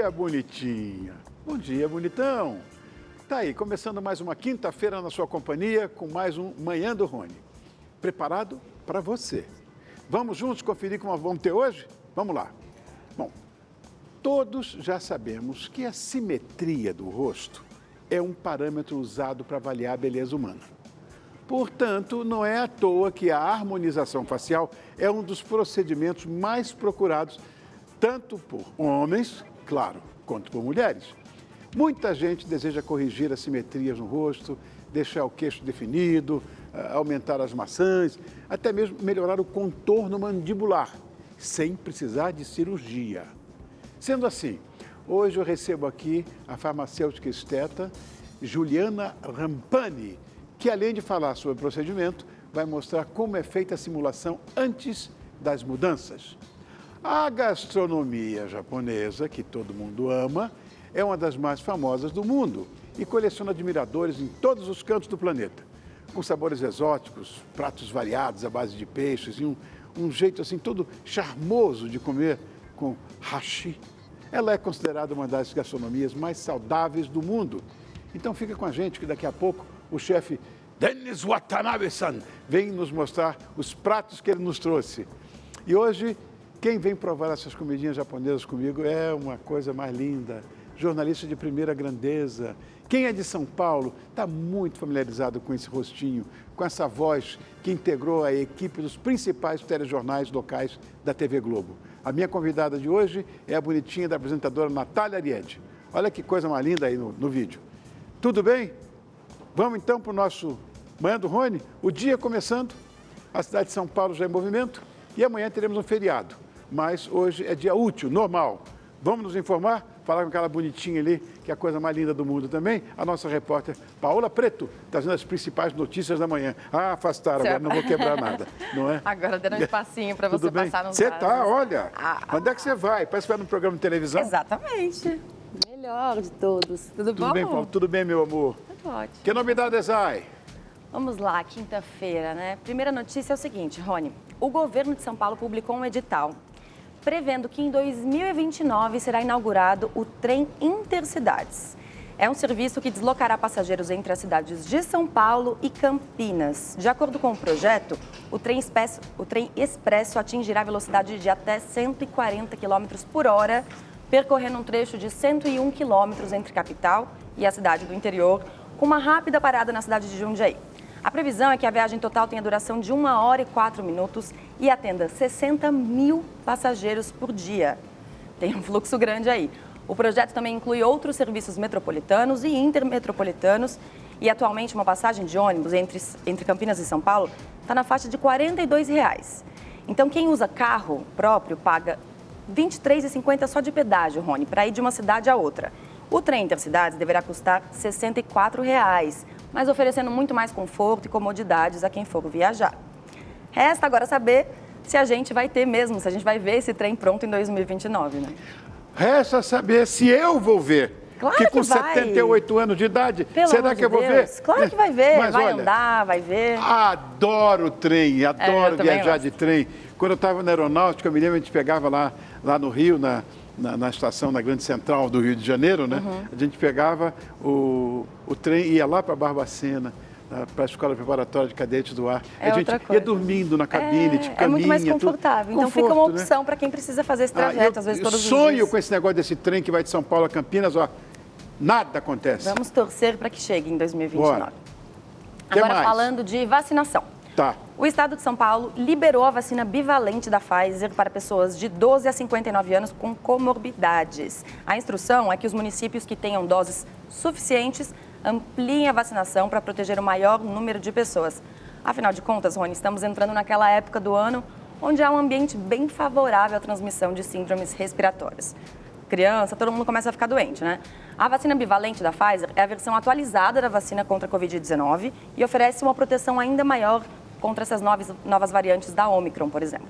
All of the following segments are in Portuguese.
dia, bonitinha. Bom dia, bonitão. Tá aí, começando mais uma quinta-feira na sua companhia com mais um Manhã do Rony. Preparado para você. Vamos juntos conferir como vamos ter hoje? Vamos lá. Bom, todos já sabemos que a simetria do rosto é um parâmetro usado para avaliar a beleza humana. Portanto, não é à toa que a harmonização facial é um dos procedimentos mais procurados tanto por homens, claro, quanto por mulheres. Muita gente deseja corrigir as simetrias no rosto, deixar o queixo definido, aumentar as maçãs, até mesmo melhorar o contorno mandibular, sem precisar de cirurgia. Sendo assim, hoje eu recebo aqui a farmacêutica esteta Juliana Rampani, que além de falar sobre o procedimento, vai mostrar como é feita a simulação antes das mudanças. A gastronomia japonesa, que todo mundo ama, é uma das mais famosas do mundo e coleciona admiradores em todos os cantos do planeta. Com sabores exóticos, pratos variados à base de peixes e um jeito assim todo charmoso de comer com hashi. Ela é considerada uma das gastronomias mais saudáveis do mundo. Então fica com a gente que daqui a pouco o chefe Dennis Watanabe-san vem nos mostrar os pratos que ele nos trouxe. E hoje, quem vem provar essas comidinhas japonesas comigo é uma coisa mais linda, jornalista de primeira grandeza. Quem é de São Paulo está muito familiarizado com esse rostinho, com essa voz que integrou a equipe dos principais telejornais locais da TV Globo. A minha convidada de hoje é a bonitinha da apresentadora Natália Ariede. Olha que coisa mais linda aí no vídeo. Tudo bem? Vamos então para o nosso Manhã do Rony? O dia começando, a cidade de São Paulo já em movimento e amanhã teremos um feriado. Mas hoje é dia útil, normal. Vamos nos informar, falar com aquela bonitinha ali, que é a coisa mais linda do mundo também, a nossa repórter Paola Preto, trazendo as principais notícias da manhã. Ah, afastaram, agora não vou quebrar nada, não é? Agora dando um espacinho para você passar nos Você tá, olha, onde é que você vai? Parece que vai num programa de televisão? Exatamente. Melhor de todos. Tudo bom? Bem, Paulo? Tudo bem, meu amor? Tudo ótimo. Que novidades aí? Vamos lá, quinta-feira, né? Primeira notícia é o seguinte, Rony. O governo de São Paulo publicou um edital prevendo que em 2029 será inaugurado o trem Intercidades. É um serviço que deslocará passageiros entre as cidades de São Paulo e Campinas. De acordo com o projeto, o trem expresso atingirá velocidade de até 140 km por hora, percorrendo um trecho de 101 km entre capital e a cidade do interior, com uma rápida parada na cidade de Jundiaí. A previsão é que a viagem total tenha duração de 1 hora e 4 minutos e atenda 60 mil passageiros por dia. Tem um fluxo grande aí. O projeto também inclui outros serviços metropolitanos e intermetropolitanos e atualmente uma passagem de ônibus entre Campinas e São Paulo está na faixa de R$ 42. Então quem usa carro próprio paga R$ 23,50 só de pedágio, Rony, para ir de uma cidade a outra. O trem Intercidades deverá custar R$ 64, mas oferecendo muito mais conforto e comodidades a quem for viajar. Resta agora saber se a gente vai ter mesmo, se a gente vai ver esse trem pronto em 2029, né? Resta saber se eu vou ver. Claro que que com vai. 78 anos de idade, Pelo será amor que de eu vou Deus. ver? Claro que vai ver, Mas, vai olha, andar, vai ver. Adoro trem, adoro eu também viajar gosto. de trem. Quando eu estava na aeronáutica, eu me lembro, a gente pegava lá no Rio, na estação, na Grande Central do Rio de Janeiro, né? A gente pegava o trem e ia lá para Barbacena, para a Escola Preparatória de Cadetes do Ar. É a gente outra ia coisa. dormindo na cabine, de caminha. É muito mais tudo. confortável. Então Conforto, fica uma né? opção para quem precisa fazer esse trajeto, às vezes todos os sonho dias. com esse negócio desse trem que vai de São Paulo a Campinas, ó, nada acontece. Vamos torcer para que chegue em 2029. Bora. Que Agora mais? falando de vacinação. Tá. O estado de São Paulo liberou a vacina bivalente da Pfizer para pessoas de 12 a 59 anos com comorbidades. A instrução é que os municípios que tenham doses suficientes ampliem a vacinação para proteger o maior número de pessoas. Afinal de contas, Rony, estamos entrando naquela época do ano onde há um ambiente bem favorável à transmissão de síndromes respiratórias. Criança, todo mundo começa a ficar doente, né? A vacina bivalente da Pfizer é a versão atualizada da vacina contra a Covid-19 e oferece uma proteção ainda maior contra essas novas variantes da Omicron, por exemplo.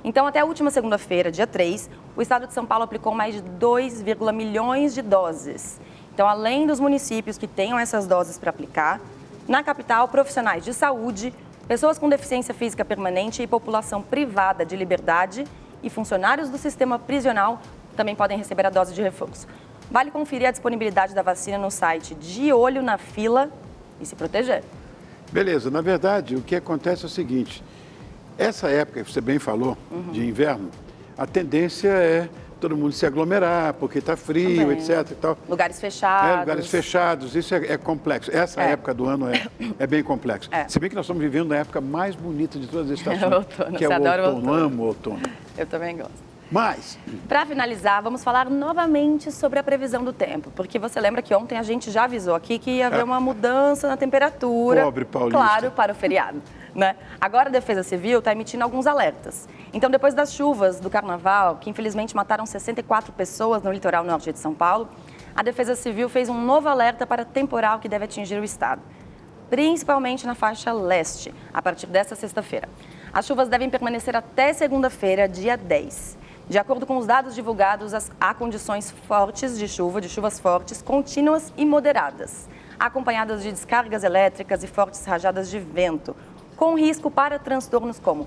Então, até a última segunda-feira, dia 3, o estado de São Paulo aplicou mais de 2,1 milhões de doses. Então, além dos municípios que tenham essas doses para aplicar, na capital, profissionais de saúde, pessoas com deficiência física permanente e população privada de liberdade e funcionários do sistema prisional também podem receber a dose de reforço. Vale conferir a disponibilidade da vacina no site De Olho na Fila e se proteger. Beleza, na verdade, o que acontece é o seguinte, essa época que você bem falou, de inverno, a tendência é todo mundo se aglomerar, porque está frio, Também. etc. E tal. Lugares fechados. Lugares fechados, isso é complexo. Essa época do ano é bem complexo. Se bem que nós estamos vivendo na época mais bonita de todas as estações, o outono. que é Você o adora o outono. outono. Amo o outono. Eu também gosto. Mas, Para finalizar, vamos falar novamente sobre a previsão do tempo, porque você lembra que ontem a gente já avisou aqui que ia haver uma mudança na temperatura. Pobre paulista. Claro, para o feriado, né? Agora a Defesa Civil está emitindo alguns alertas. Então, depois das chuvas do Carnaval, que infelizmente mataram 64 pessoas no litoral norte de São Paulo, a Defesa Civil fez um novo alerta para temporal que deve atingir o estado, principalmente na faixa leste, a partir desta sexta-feira. As chuvas devem permanecer até segunda-feira, dia 10. De acordo com os dados divulgados, há condições fortes de chuvas fortes, contínuas e moderadas, acompanhadas de descargas elétricas e fortes rajadas de vento, com risco para transtornos como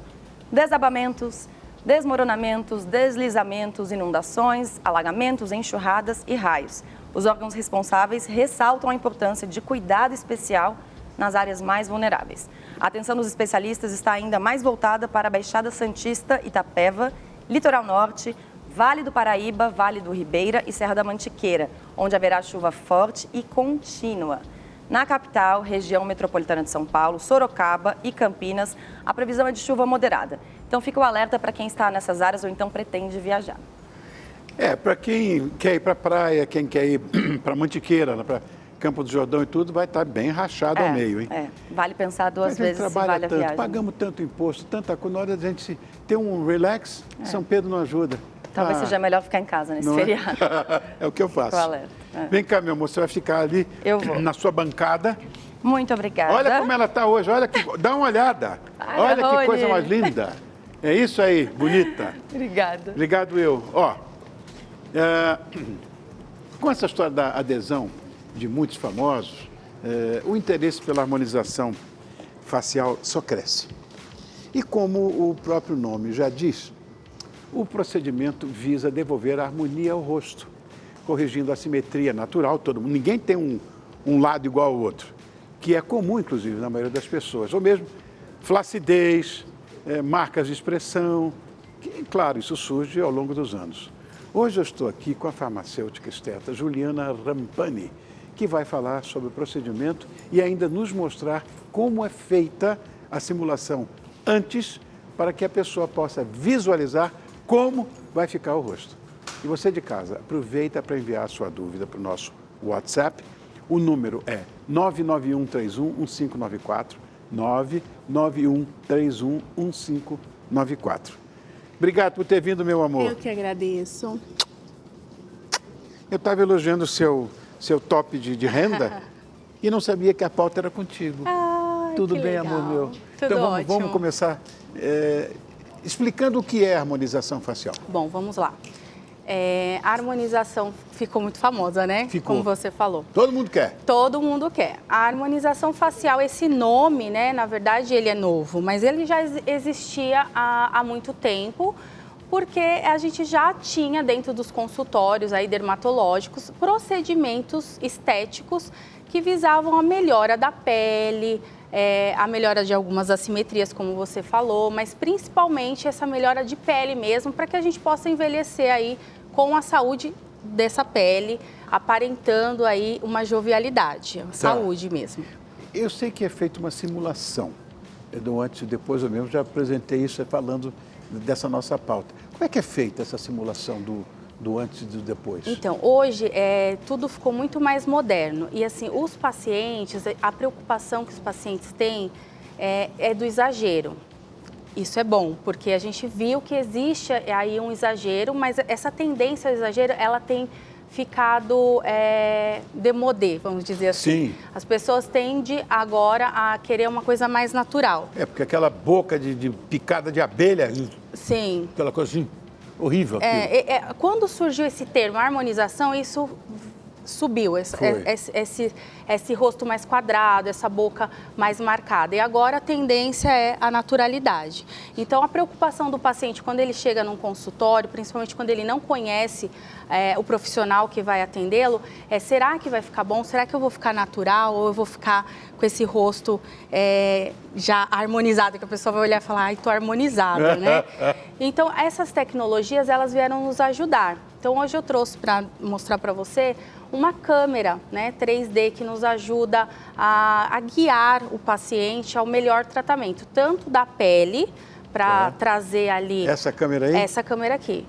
desabamentos, desmoronamentos, deslizamentos, inundações, alagamentos, enxurradas e raios. Os órgãos responsáveis ressaltam a importância de cuidado especial nas áreas mais vulneráveis. A atenção dos especialistas está ainda mais voltada para a Baixada Santista, Itapeva, Litoral Norte, Vale do Paraíba, Vale do Ribeira e Serra da Mantiqueira, onde haverá chuva forte e contínua. Na capital, região metropolitana de São Paulo, Sorocaba e Campinas, a previsão é de chuva moderada. Então fica o alerta para quem está nessas áreas ou então pretende viajar. para quem quer ir para a praia, quem quer ir para Mantiqueira, para Campo do Jordão e tudo, vai estar bem rachado ao meio, hein? Vale pensar duas vezes se trabalha vale a tanto, viagem. pagamos tanto imposto, tanta coisa, na hora de a gente ter um relax, São Pedro não ajuda. Talvez seja melhor ficar em casa nesse não feriado. É o que eu faço. Fica o alerta. Vem cá, meu amor, você vai ficar ali Eu vou. na sua bancada. Muito obrigada. Olha como ela está hoje, dá uma olhada. Olha que Rony. coisa mais linda. É isso aí, bonita. Obrigada. Obrigado eu. Com essa história da adesão de muitos famosos, o interesse pela harmonização facial só cresce. E como o próprio nome já diz, o procedimento visa devolver a harmonia ao rosto, corrigindo a simetria natural, ninguém tem um lado igual ao outro, que é comum, inclusive, na maioria das pessoas, ou mesmo flacidez, marcas de expressão, que, claro, isso surge ao longo dos anos. Hoje eu estou aqui com a farmacêutica esteta Juliana Rampani, que vai falar sobre o procedimento e ainda nos mostrar como é feita a simulação antes, para que a pessoa possa visualizar como vai ficar o rosto. E você de casa, aproveita para enviar a sua dúvida para o nosso WhatsApp. O número é 991311594, 991311594. Obrigado por ter vindo, meu amor. Eu que agradeço. Eu estava elogiando o seu top de renda e não sabia que a pauta era contigo. Ai, Tudo que bem, legal. amor meu? Tudo Então ótimo. vamos começar explicando o que é harmonização facial. Bom, vamos lá. A harmonização ficou muito famosa, né? Ficou. Como você falou. Todo mundo quer. Todo mundo quer. A harmonização facial, esse nome, né? Na verdade, ele é novo, mas ele já existia há muito tempo, porque a gente já tinha dentro dos consultórios aí dermatológicos procedimentos estéticos que visavam a melhora da pele, a melhora de algumas assimetrias, como você falou, mas principalmente essa melhora de pele mesmo, para que a gente possa envelhecer aí com a saúde dessa pele, aparentando aí uma jovialidade, saúde mesmo. Eu sei que é feita uma simulação. Do antes e depois eu mesmo já apresentei isso falando dessa nossa pauta. Como é que é feita essa simulação do antes e do depois? Então, hoje tudo ficou muito mais moderno e assim, os pacientes, a preocupação que os pacientes têm é do exagero. Isso é bom, porque a gente viu que existe aí um exagero, mas essa tendência ao exagero, ela tem ficado demodé, vamos dizer assim. Sim. As pessoas tendem agora a querer uma coisa mais natural. Porque aquela boca de picada de abelha, Sim. aquela coisa assim, horrível. Quando surgiu esse termo harmonização, isso subiu, esse rosto mais quadrado, essa boca mais marcada. E agora a tendência é a naturalidade. Então, a preocupação do paciente quando ele chega num consultório, principalmente quando ele não conhece o profissional que vai atendê-lo, será que vai ficar bom? Será que eu vou ficar natural ou eu vou ficar com esse rosto já harmonizado, que a pessoa vai olhar e falar, ai, tô harmonizada, né? Então, essas tecnologias, elas vieram nos ajudar. Então, hoje eu trouxe para mostrar para você uma câmera, né, 3D que nos ajuda a guiar o paciente ao melhor tratamento, tanto da pele, para trazer ali... Essa câmera aí? Essa câmera aqui.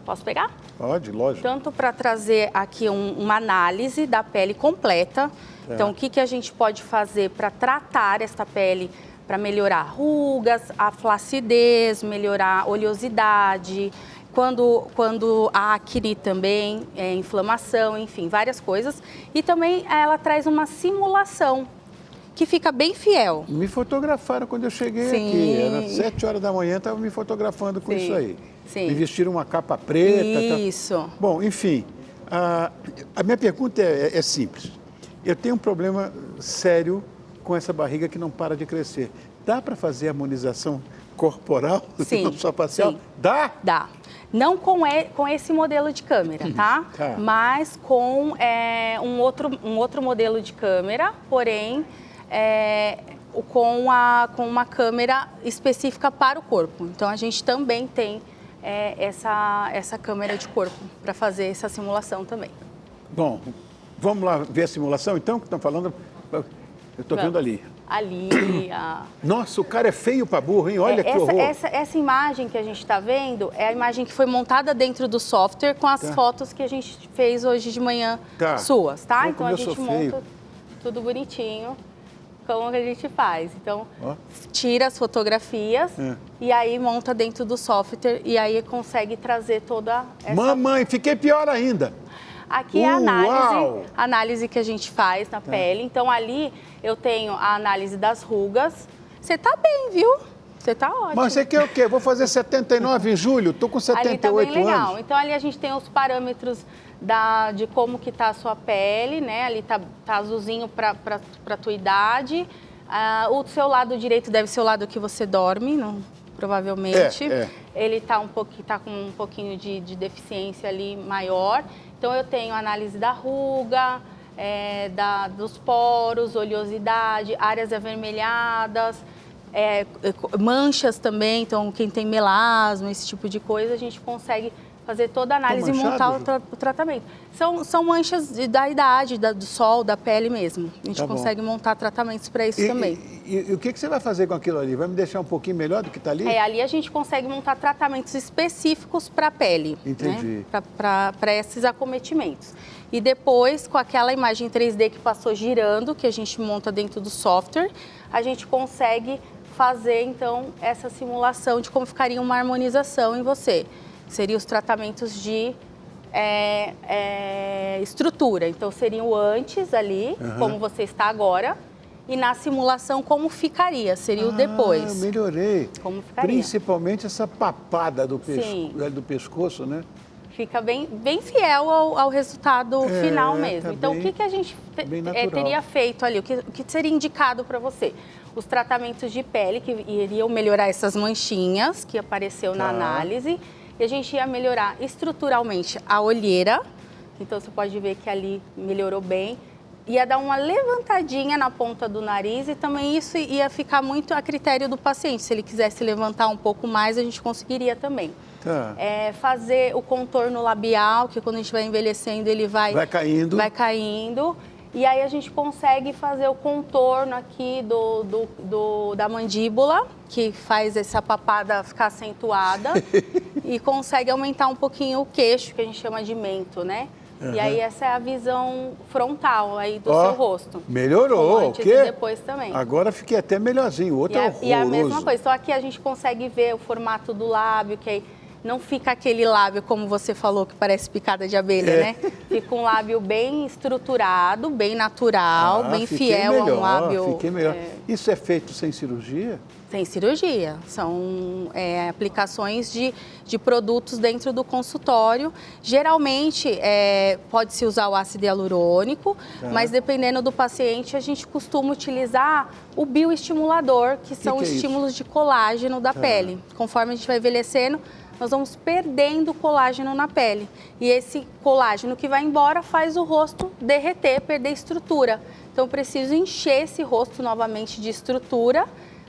Posso pegar? Pode, lógico. Tanto para trazer aqui uma análise da pele completa. Então, o que a gente pode fazer para tratar esta pele, para melhorar rugas, a flacidez, melhorar a oleosidade, quando a acne também, inflamação, enfim, várias coisas. E também ela traz uma simulação que fica bem fiel. Me fotografaram quando eu cheguei aqui. Era 7 horas da manhã, estavam me fotografando com isso aí. Sim. Me vestiram uma capa preta. Isso. Bom, enfim, a minha pergunta é simples. Eu tenho um problema sério com essa barriga que não para de crescer. Dá para fazer harmonização corporal, sim, não só facial? Sim. Dá? Dá. Não com esse modelo de câmera, tá? Mas com um outro modelo de câmera, porém com uma câmera específica para o corpo. Então, a gente também tem essa câmera de corpo para fazer essa simulação também. Bom, vamos lá ver a simulação, então, que estão falando. Eu estou vendo ali. Nossa, o cara é feio para burro, hein? Olha que horror. Essa imagem que a gente está vendo é a imagem que foi montada dentro do software com as fotos que a gente fez hoje de manhã suas, tá? Então, a gente monta tudo bonitinho, como que a gente faz. Então, tira as fotografias e aí monta dentro do software e aí consegue trazer toda essa... Mamãe, fiquei pior ainda. Aqui é a análise que a gente faz na pele. Então, ali eu tenho a análise das rugas. Você tá bem, viu? Você tá ótimo. Mas você quer o quê? Vou fazer 79 em julho? Tô com 78 anos. Ali tá bem legal. Então, ali a gente tem os parâmetros de como que tá a sua pele, né? Ali tá azulzinho para a tua idade. O seu lado direito deve ser o lado que você dorme, não, provavelmente. Ele tá com um pouquinho de deficiência ali maior. Então, eu tenho a análise da ruga, dos poros, oleosidade, áreas avermelhadas, manchas também. Então, quem tem melasma, esse tipo de coisa, a gente consegue fazer toda a análise e montar o tratamento. São manchas da idade, do sol, da pele mesmo. A gente consegue montar tratamentos para isso também. E o que você vai fazer com aquilo ali? Vai me deixar um pouquinho melhor do que está ali? Ali a gente consegue montar tratamentos específicos para a pele. Entendi. Né? Para esses acometimentos. E depois, com aquela imagem 3D que passou girando, que a gente monta dentro do software, a gente consegue fazer, então, essa simulação de como ficaria uma harmonização em você. Seriam os tratamentos de estrutura. Então, seriam o antes ali, como você está agora, e na simulação como ficaria, seria o depois. Melhorei. Como ficaria. Principalmente essa papada do pescoço, né? Fica bem fiel ao resultado final mesmo. Tá então, o que a gente teria feito ali? O que seria indicado para você? Os tratamentos de pele, que iriam melhorar essas manchinhas que apareceu na análise. E a gente ia melhorar estruturalmente a olheira. Então, você pode ver que ali melhorou bem. Ia dar uma levantadinha na ponta do nariz e também isso ia ficar muito a critério do paciente. Se ele quisesse levantar um pouco mais, a gente conseguiria também. Fazer o contorno labial, que quando a gente vai envelhecendo, ele vai caindo. Vai caindo. E aí a gente consegue fazer o contorno aqui da mandíbula, que faz essa papada ficar acentuada. E consegue aumentar um pouquinho o queixo, que a gente chama de mento, né? E aí essa é a visão frontal aí do seu rosto. Melhorou, antes e depois também. Agora fiquei até melhorzinho, o outro é horroroso. E a mesma coisa, então aqui a gente consegue ver o formato do lábio, que não fica aquele lábio, como você falou, que parece picada de abelha, né? Fica um lábio bem estruturado, bem natural, bem fiel a um lábio. Fiquei melhor. Isso é feito sem cirurgia? Sem cirurgia. São aplicações de produtos dentro do consultório. Geralmente, pode-se usar o ácido hialurônico, mas dependendo do paciente, a gente costuma utilizar o bioestimulador, que são os estímulos de colágeno da pele. Conforme a gente vai envelhecendo, nós vamos perdendo colágeno na pele. E esse colágeno que vai embora faz o rosto derreter, perder estrutura. Então, eu preciso encher esse rosto novamente de estrutura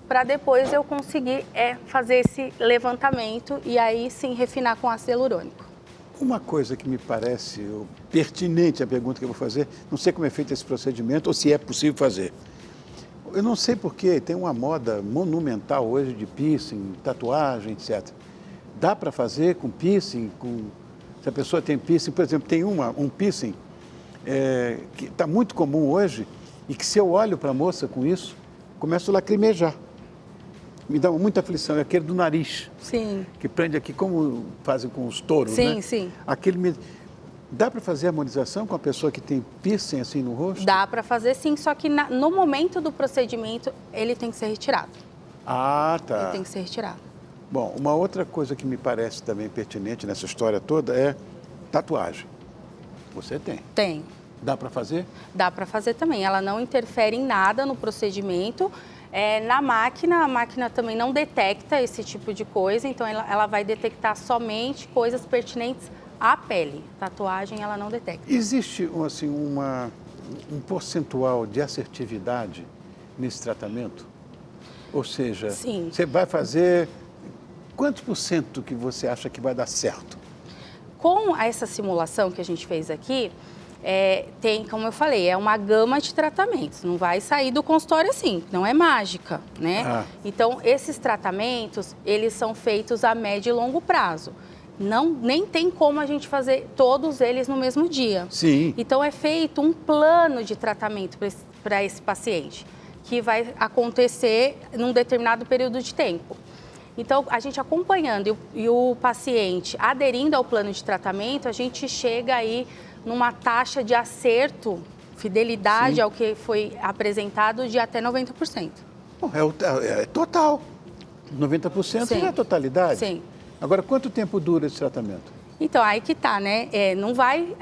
para depois eu conseguir fazer esse levantamento e aí sim refinar com ácido hialurônico. Uma coisa que me parece pertinente à pergunta que eu vou fazer, não sei como é feito esse procedimento ou se é possível fazer. Eu não sei porquê, tem uma moda monumental hoje de piercing, tatuagem, etc. Dá para fazer com piercing? Se a pessoa tem piercing, por exemplo, tem um piercing que está muito comum hoje e que se eu olho para a moça com isso, começo a lacrimejar. Me dá muita aflição, é aquele do nariz. Sim. Que prende aqui, como fazem com os touros, sim, né? Sim, sim. Dá para fazer harmonização com a pessoa que tem piercing assim no rosto? Dá para fazer sim, só que no momento do procedimento ele tem que ser retirado. Ah, tá. Ele tem que ser retirado. Bom, uma outra coisa que me parece também pertinente nessa história toda é tatuagem. Você tem? Tem. Dá para fazer? Dá para fazer também. Ela não interfere em nada no procedimento. Na máquina, a máquina também não detecta esse tipo de coisa, então ela vai detectar somente coisas pertinentes à pele. Tatuagem ela não detecta. Existe assim, um percentual de assertividade nesse tratamento? Ou seja, sim, você vai fazer quantos por cento que você acha que vai dar certo? Com essa simulação que a gente fez aqui, tem, como eu falei, é uma gama de tratamentos. Não vai sair do consultório assim, não é mágica, né? Então, esses tratamentos, eles são feitos a médio e longo prazo. Nem tem como a gente fazer todos eles no mesmo dia. Sim. Então, é feito um plano de tratamento para esse paciente, que vai acontecer num determinado período de tempo. Então, a gente acompanhando e o paciente aderindo ao plano de tratamento, a gente chega aí numa taxa de acerto, fidelidade ao que foi apresentado de até 90%. Bom, é total. 90% Sim. é a totalidade? Sim. Agora, quanto tempo dura esse tratamento? Então, aí que tá, né? Não vai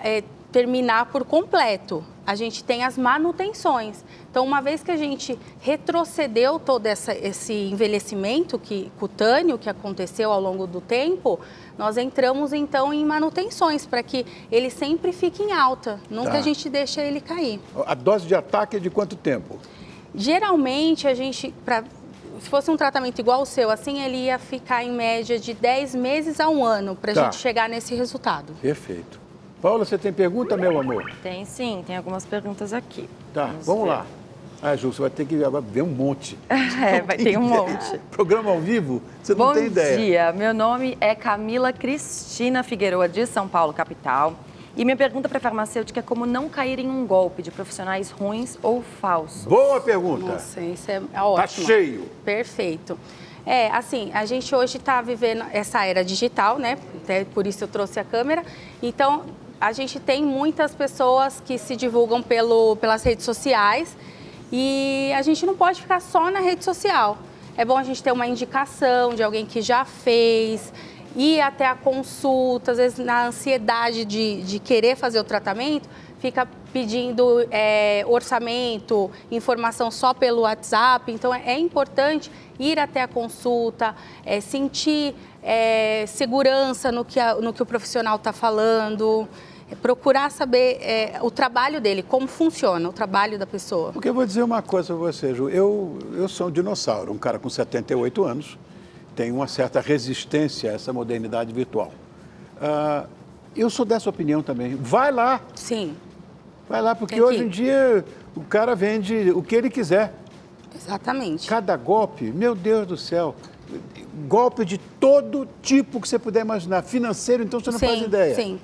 terminar por completo. A gente tem as manutenções. Então, uma vez que a gente retrocedeu todo esse envelhecimento cutâneo que aconteceu ao longo do tempo, nós entramos, então, em manutenções para que ele sempre fique em alta, nunca a gente deixa ele cair. A dose de ataque é de quanto tempo? Geralmente, se fosse um tratamento igual ao seu, assim, ele ia ficar em média de 10 meses a 1 ano para a gente chegar nesse resultado. Perfeito. Paula, você tem pergunta, meu amor? Tem sim, tem algumas perguntas aqui. Tá, vamos lá. Ju, você vai ter que agora ver um monte. Vai ter um monte. Programa ao vivo, você não tem ideia. Bom dia, meu nome é Camila Cristina Figueroa, de São Paulo, capital. E minha pergunta para a farmacêutica é como não cair em um golpe de profissionais ruins ou falsos. Boa pergunta. Nossa, isso é ótimo. Tá cheio. Perfeito. Assim, a gente hoje está vivendo essa era digital, né? Até por isso eu trouxe a câmera. Então, a gente tem muitas pessoas que se divulgam pelas redes sociais e a gente não pode ficar só na rede social. É bom a gente ter uma indicação de alguém que já fez, ir até a consulta, às vezes na ansiedade de querer fazer o tratamento, fica pedindo orçamento, informação só pelo WhatsApp. Então, é importante ir até a consulta, sentir segurança no que o profissional está falando, procurar saber o trabalho dele, como funciona o trabalho da pessoa. Porque eu vou dizer uma coisa para você, Ju. Eu sou um dinossauro, um cara com 78 anos, tenho uma certa resistência a essa modernidade virtual. Eu sou dessa opinião também. Vai lá. Sim. Vai lá, porque hoje em dia o cara vende o que ele quiser. Exatamente. Cada golpe, meu Deus do céu, golpe de todo tipo que você puder imaginar. Financeiro, então você não faz ideia. Sim.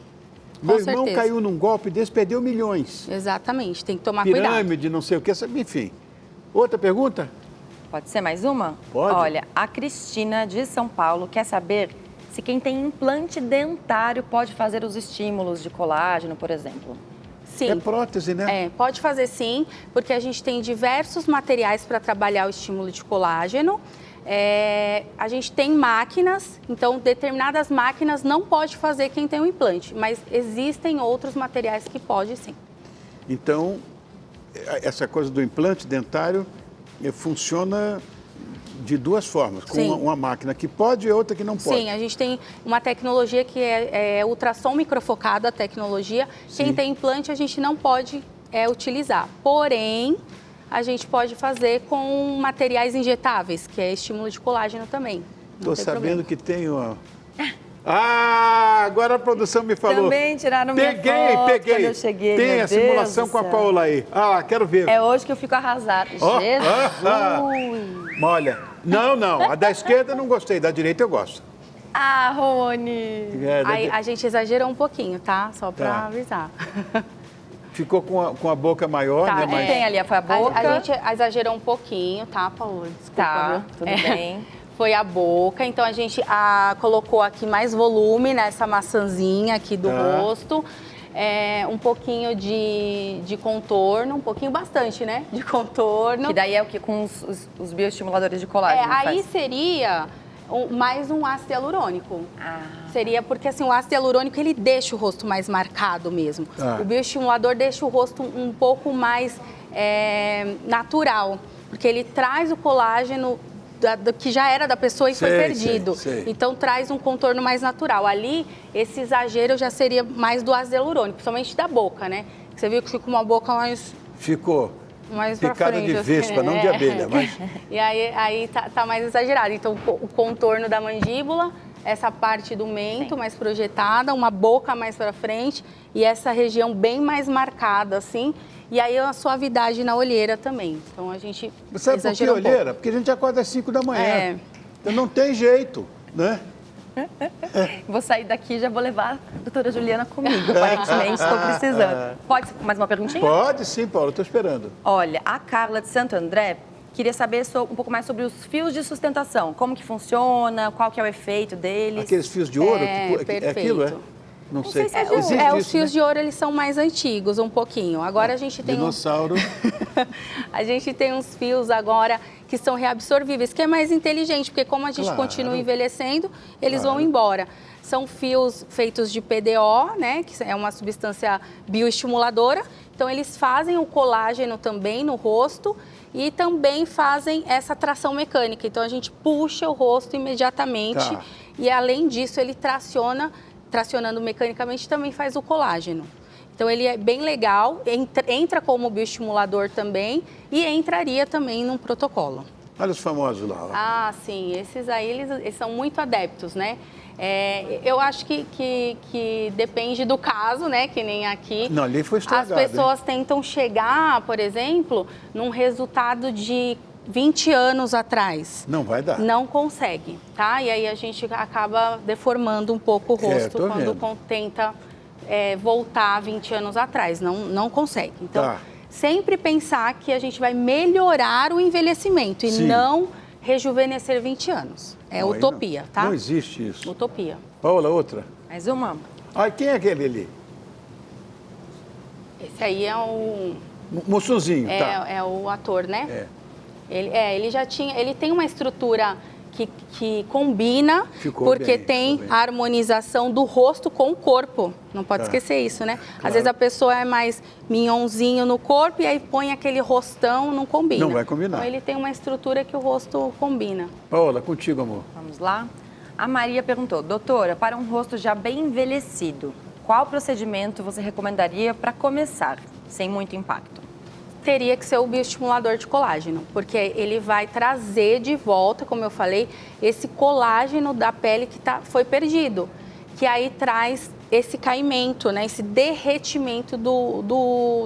Meu irmão caiu num golpe desse, perdeu milhões. Exatamente, tem que tomar cuidado. Pirâmide, não sei o que, enfim. Outra pergunta? Pode ser mais uma? Pode. Olha, a Cristina, de São Paulo, quer saber se quem tem implante dentário pode fazer os estímulos de colágeno, por exemplo. Sim. É prótese, né? Pode fazer sim, porque a gente tem diversos materiais para trabalhar o estímulo de colágeno. A gente tem máquinas, então determinadas máquinas não pode fazer quem tem o implante, mas existem outros materiais que pode sim. Então, essa coisa do implante dentário funciona de duas formas, com uma máquina que pode e outra que não pode. Sim, a gente tem uma tecnologia que é ultrassom microfocado, a tecnologia. Sim. Quem tem implante a gente não pode utilizar, porém a gente pode fazer com materiais injetáveis, que é estímulo de colágeno também. Estou sabendo que tem uma... agora a produção me falou. Também tiraram minha foto quando eu cheguei. Tem a simulação com a Paola aí. Quero ver. É hoje que eu fico arrasada. Jesus! Olha, não, a da esquerda eu não gostei, da direita eu gosto. Rony! Aí a gente exagerou um pouquinho, tá? Só para avisar. Ficou com a boca maior, né? Mas... Tem ali, foi a boca. A gente exagerou um pouquinho, tá, Paola? Desculpa, viu? Tudo bem. Foi a boca, então a gente colocou aqui mais volume nessa maçãzinha aqui do rosto. Um pouquinho de contorno, um pouquinho bastante, né? De contorno. Que daí é o que com os bioestimuladores de colágeno aí seria mais um ácido hialurônico. Seria porque assim, o ácido hialurônico ele deixa o rosto mais marcado mesmo. O bioestimulador deixa o rosto um pouco mais natural, porque ele traz o colágeno que já era da pessoa e foi perdido. Sei. Então traz um contorno mais natural. Ali, esse exagero já seria mais do ácido hialurônico, principalmente da boca, né? Você viu que ficou uma boca mais... Ficou. Mais pra picada frente, de vespa, não de abelha, mas... E aí tá mais exagerado. Então o contorno da mandíbula, essa parte do mento mais projetada, uma boca mais para frente e essa região bem mais marcada, assim. E aí a suavidade na olheira também. Então a gente sabe por que olheira? Porque a gente acorda às 5 da manhã. Então não tem jeito, né? Vou sair daqui e já vou levar a doutora Juliana comigo. Aparentemente estou precisando. Pode mais uma perguntinha? Pode sim, Paulo, estou esperando. Olha, a Carla de Santo André queria saber um pouco mais sobre os fios de sustentação. Como que funciona, qual que é o efeito deles. Aqueles fios de ouro? É aquilo, é? Não sei. Os fios de ouro, eles são mais antigos, um pouquinho. Agora a gente tem dinossauro. A gente tem uns fios agora que são reabsorvíveis, que é mais inteligente, porque como a gente continua envelhecendo, eles vão embora. São fios feitos de PDO, né, que é uma substância bioestimuladora. Então, eles fazem o colágeno também no rosto e também fazem essa tração mecânica. Então, a gente puxa o rosto imediatamente e, além disso, ele tracionando mecanicamente, também faz o colágeno. Então, ele é bem legal, entra como bioestimulador também e entraria também num protocolo. Olha os famosos lá. Sim, esses aí, eles são muito adeptos, né? Eu acho que depende do caso, né? Que nem aqui. Não, ali foi estragado. As pessoas tentam chegar, por exemplo, num resultado de 20 anos atrás. Não vai dar. Não consegue, tá? E aí a gente acaba deformando um pouco o rosto quando tenta voltar 20 anos atrás. Não consegue. Então, sempre pensar que a gente vai melhorar o envelhecimento e não rejuvenescer 20 anos. É utopia, tá? Não existe isso. Utopia. Paola, outra. Mais uma. Quem é aquele ali? Esse aí é o... Mussunzinho, tá. É o ator, né? Ele já tinha... Ele tem uma estrutura que combina, porque tem a harmonização do rosto com o corpo. Não pode esquecer isso, né? Às vezes a pessoa é mais minhonzinho no corpo e aí põe aquele rostão, não combina. Não vai combinar. Então ele tem uma estrutura que o rosto combina. Paola, contigo, amor. Vamos lá. A Maria perguntou, doutora, para um rosto já bem envelhecido, qual procedimento você recomendaria para começar, sem muito impacto? Teria que ser o bioestimulador de colágeno, porque ele vai trazer de volta, como eu falei, esse colágeno da pele que foi perdido, que aí traz esse caimento, né, esse derretimento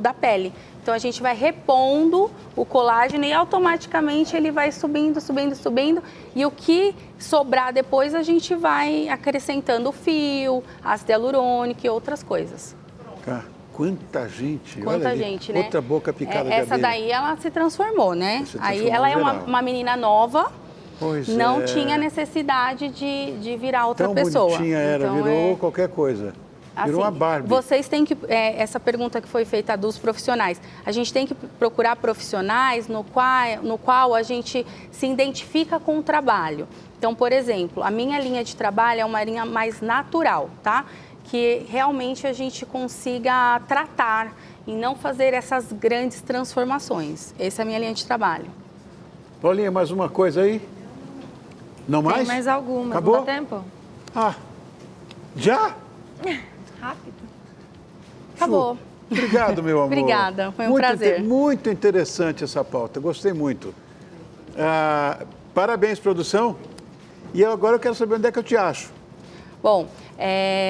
da pele. Então, a gente vai repondo o colágeno e automaticamente ele vai subindo, e o que sobrar depois a gente vai acrescentando o fio, ácido hialurônico e outras coisas. Quanta gente, Quanta gente, né? Outra boca picada de abelha. Essa daí, ela se transformou, né? Aí ela é uma menina nova Pois não é. tinha necessidade de virar outra Tão pessoa. bonitinha era, Então, virou qualquer coisa. Virou uma assim, Barbie. vocês têm que, essa pergunta que foi feita dos profissionais, a gente tem que procurar profissionais no qual a gente se identifica com o trabalho. Então, por exemplo, a minha linha de trabalho é uma linha mais natural, tá? Que realmente a gente consiga tratar e não fazer essas grandes transformações. Essa é a minha linha de trabalho. Paulinha, mais uma coisa aí? Não mais? Tem mais alguma. Acabou? Não dá tempo? Ah, já? Rápido. Acabou. Obrigado, meu amor. Obrigada, foi um Muito prazer. Muito interessante essa pauta, gostei muito. Parabéns, produção. E agora eu quero saber onde é que eu te acho. Bom,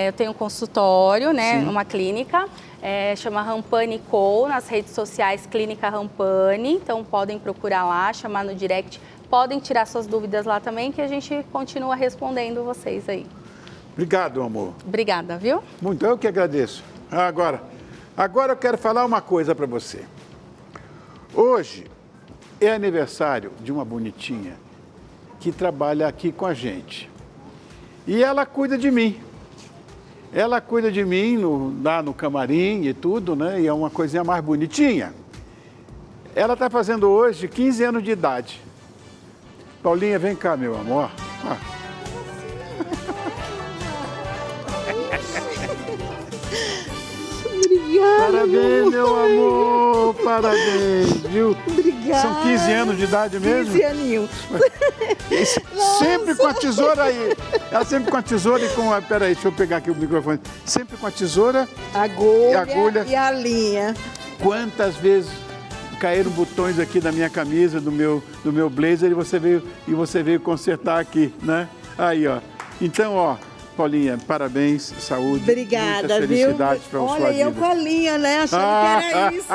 eu tenho um consultório, né? Sim. Uma clínica, chama Rampani Co, nas redes sociais Clínica Rampani. Então podem procurar lá, chamar no direct. Podem tirar suas dúvidas lá também, que a gente continua respondendo vocês aí. Obrigado, amor. Obrigada, viu? Muito, eu que agradeço. Agora eu quero falar uma coisa para você. Hoje é aniversário de uma bonitinha que trabalha aqui com a gente. E ela cuida de mim. Ela cuida de mim lá no camarim e tudo, né? E é uma coisinha mais bonitinha. Ela está fazendo hoje 15 anos de idade. Paulinha, vem cá, meu amor. Ah. Obrigada. Parabéns, meu amor. Parabéns, viu? Obrigada. São 15 anos de idade mesmo? 15 aninhos. Sempre com a tesoura aí. Ela sempre com a tesoura e com a... Peraí, deixa eu pegar aqui o microfone. Sempre com a tesoura. Agulha e a linha. Quantas vezes caíram botões aqui da minha camisa, do meu blazer, e você veio consertar aqui, né? Aí, ó. Então, ó, Paulinha, parabéns, saúde, Obrigada, muitas felicidades para viu? sua Olha, vida. eu com a linha, né? Achando que era isso.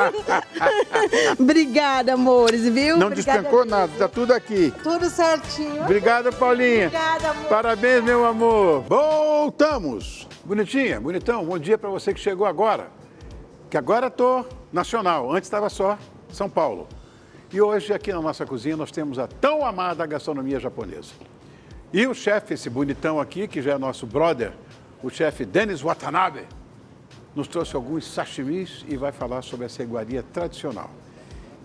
Obrigada, amores, viu? Não Obrigada descancou mesmo. nada, tá tudo aqui. Tudo certinho. Obrigado, Paulinha. Obrigada, amor. Parabéns, meu amor. Voltamos. Bonitinha, bonitão, bom dia para você que chegou agora. Que agora tô nacional, antes estava só São Paulo. E hoje aqui na nossa cozinha nós temos a tão amada gastronomia japonesa. E o chefe, esse bonitão aqui, que já é nosso brother, o chefe Denis Watanabe, nos trouxe alguns sashimis e vai falar sobre essa iguaria tradicional.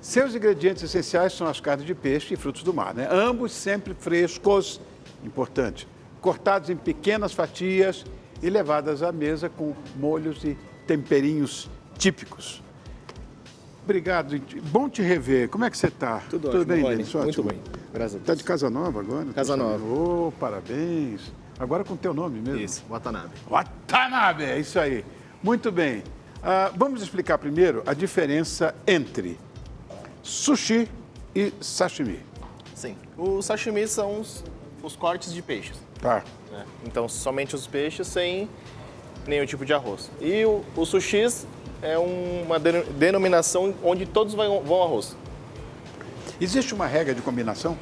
Seus ingredientes essenciais são as carnes de peixe e frutos do mar, né? Ambos sempre frescos, importante, cortados em pequenas fatias e levadas à mesa com molhos e temperinhos típicos. Obrigado, bom te rever. Como é que você está? Tudo ótimo, bem, Rony? Denis? Muito Ótimo. bem, graças a Deus. Está de casa nova agora? Casa nova. Oh, parabéns. Agora com o teu nome mesmo. Isso, Watanabe. Watanabe, é isso aí. Muito bem. Vamos explicar primeiro a diferença entre sushi e sashimi. Sim. Os sashimi são os cortes de peixes. Tá. Né? Então, somente os peixes sem nenhum tipo de arroz. E o sushis é uma denominação onde todos vão arroz. Existe uma regra de combinação?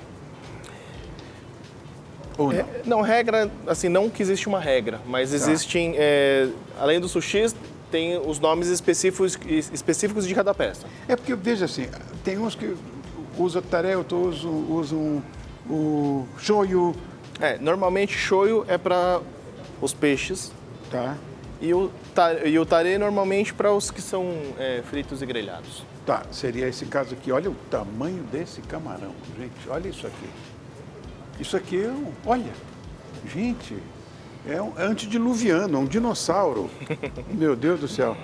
Ou não? Não, regra, assim, não que existe uma regra, mas existem, além dos sushis, tem os nomes específicos de cada peça. É porque, veja assim, tem uns que usam tare, outros usam o shoyu. Normalmente shoyu é para os peixes. Tá. E o tare normalmente para os que são fritos e grelhados. Tá, seria esse caso aqui. Olha o tamanho desse camarão, gente. Olha isso aqui. Isso aqui olha, gente, é um antediluviano, é um dinossauro. Meu Deus do céu.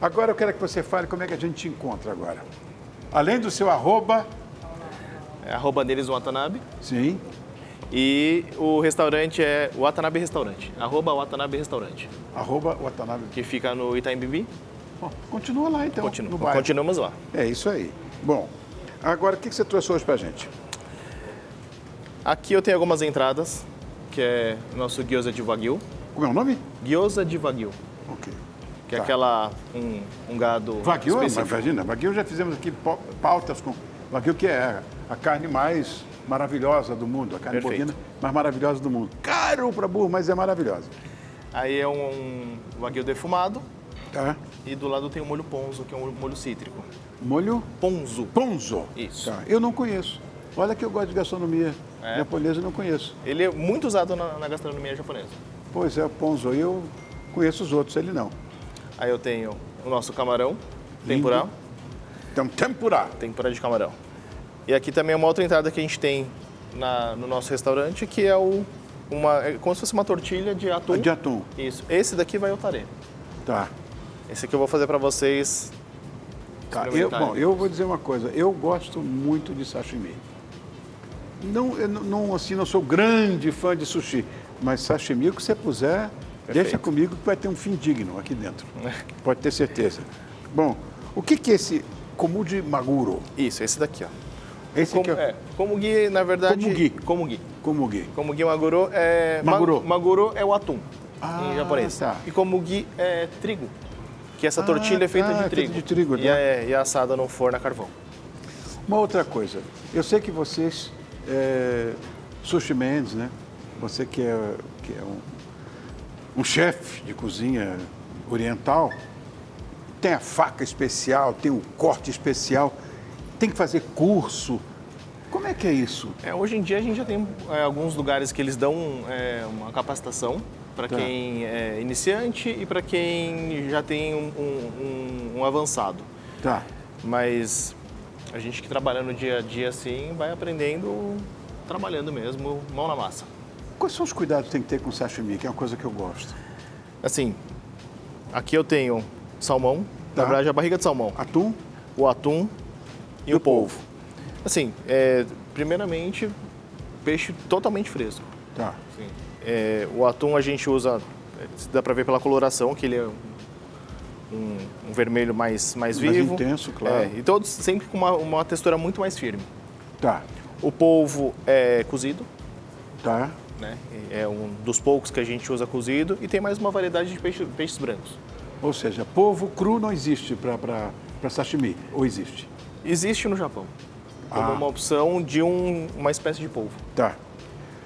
Agora eu quero que você fale como é que a gente te encontra agora. Além do seu arroba. Arroba deles Watanabe. Sim. E o restaurante é Watanabe Restaurante. Arroba Watanabe Restaurante. Arroba Watanabe. Que fica no Itaim Bibi. Bom, continua lá então. No bairro. Continuamos lá. É isso aí. Bom, agora o que você trouxe hoje pra gente? Aqui eu tenho algumas entradas, que é o nosso gyoza de Wagyu. Como é o nome? Gyoza de Wagyu. Ok. Que é Tá. aquela, um gado Wagyu, específico. imagina, Wagyu já fizemos aqui pautas com Wagyu, que é a carne mais maravilhosa do mundo, a carne Perfeito. bovina mais maravilhosa do mundo. Caro para burro, mas é maravilhosa. Aí é um Wagyu defumado Tá? e do lado tem o molho ponzo, que é um molho cítrico. Molho Ponzo. ponzo. Isso. Tá. Eu não conheço. Olha que eu gosto de gastronomia japonesa, eu não conheço. Ele é muito usado na gastronomia japonesa. Pois é, o ponzo, eu conheço os outros, ele não. Aí eu tenho o nosso camarão, tempurá. Então, tempurá. Tempurá de camarão. E aqui também é uma outra entrada que a gente tem no nosso restaurante, que é é como se fosse uma tortilha de atum. De atum. Isso. Esse daqui vai ao tarê. Tá. Esse aqui eu vou fazer para vocês. Tá. Eu vou dizer uma coisa. Eu gosto muito de sashimi. Não sou grande fã de sushi, mas sashimi, o que você puser, deixa comigo que vai ter um fim digno aqui dentro. Pode ter certeza. Bom, o que é esse komugi maguro? Isso, esse daqui, ó. Esse aqui Komugi, na verdade... Komugi. Komugi maguro é... Maguro é o atum, em japonês. Tá. E komugi é trigo, que essa tortilha é feita de trigo. De trigo, e é assada no forno a carvão. Uma outra coisa. Eu sei que vocês, sushi mans, né? Você que é um chefe de cozinha oriental, tem a faca especial, tem o corte especial, tem que fazer curso. Como é que é isso? Hoje em dia a gente já tem alguns lugares que eles dão uma capacitação para quem é iniciante e para quem já tem um avançado. Tá. Mas a gente que trabalha no dia a dia assim vai aprendendo, trabalhando mesmo, mão na massa. Quais são os cuidados que tem que ter com sashimi, que é uma coisa que eu gosto? Assim, aqui eu tenho salmão, na verdade a barriga de salmão. Atum? O atum e o polvo. Assim, primeiramente, peixe totalmente fresco. Tá. Assim, o atum a gente usa, dá pra ver pela coloração, que ele é um vermelho mais vivo. Mais intenso, claro. E todos sempre com uma textura muito mais firme. Tá. O polvo é cozido. Tá. Né? É um dos poucos que a gente usa cozido. E tem mais uma variedade de peixes brancos. Ou seja, polvo cru não existe para sashimi, ou existe? Existe no Japão, como uma opção de uma espécie de polvo. Tá.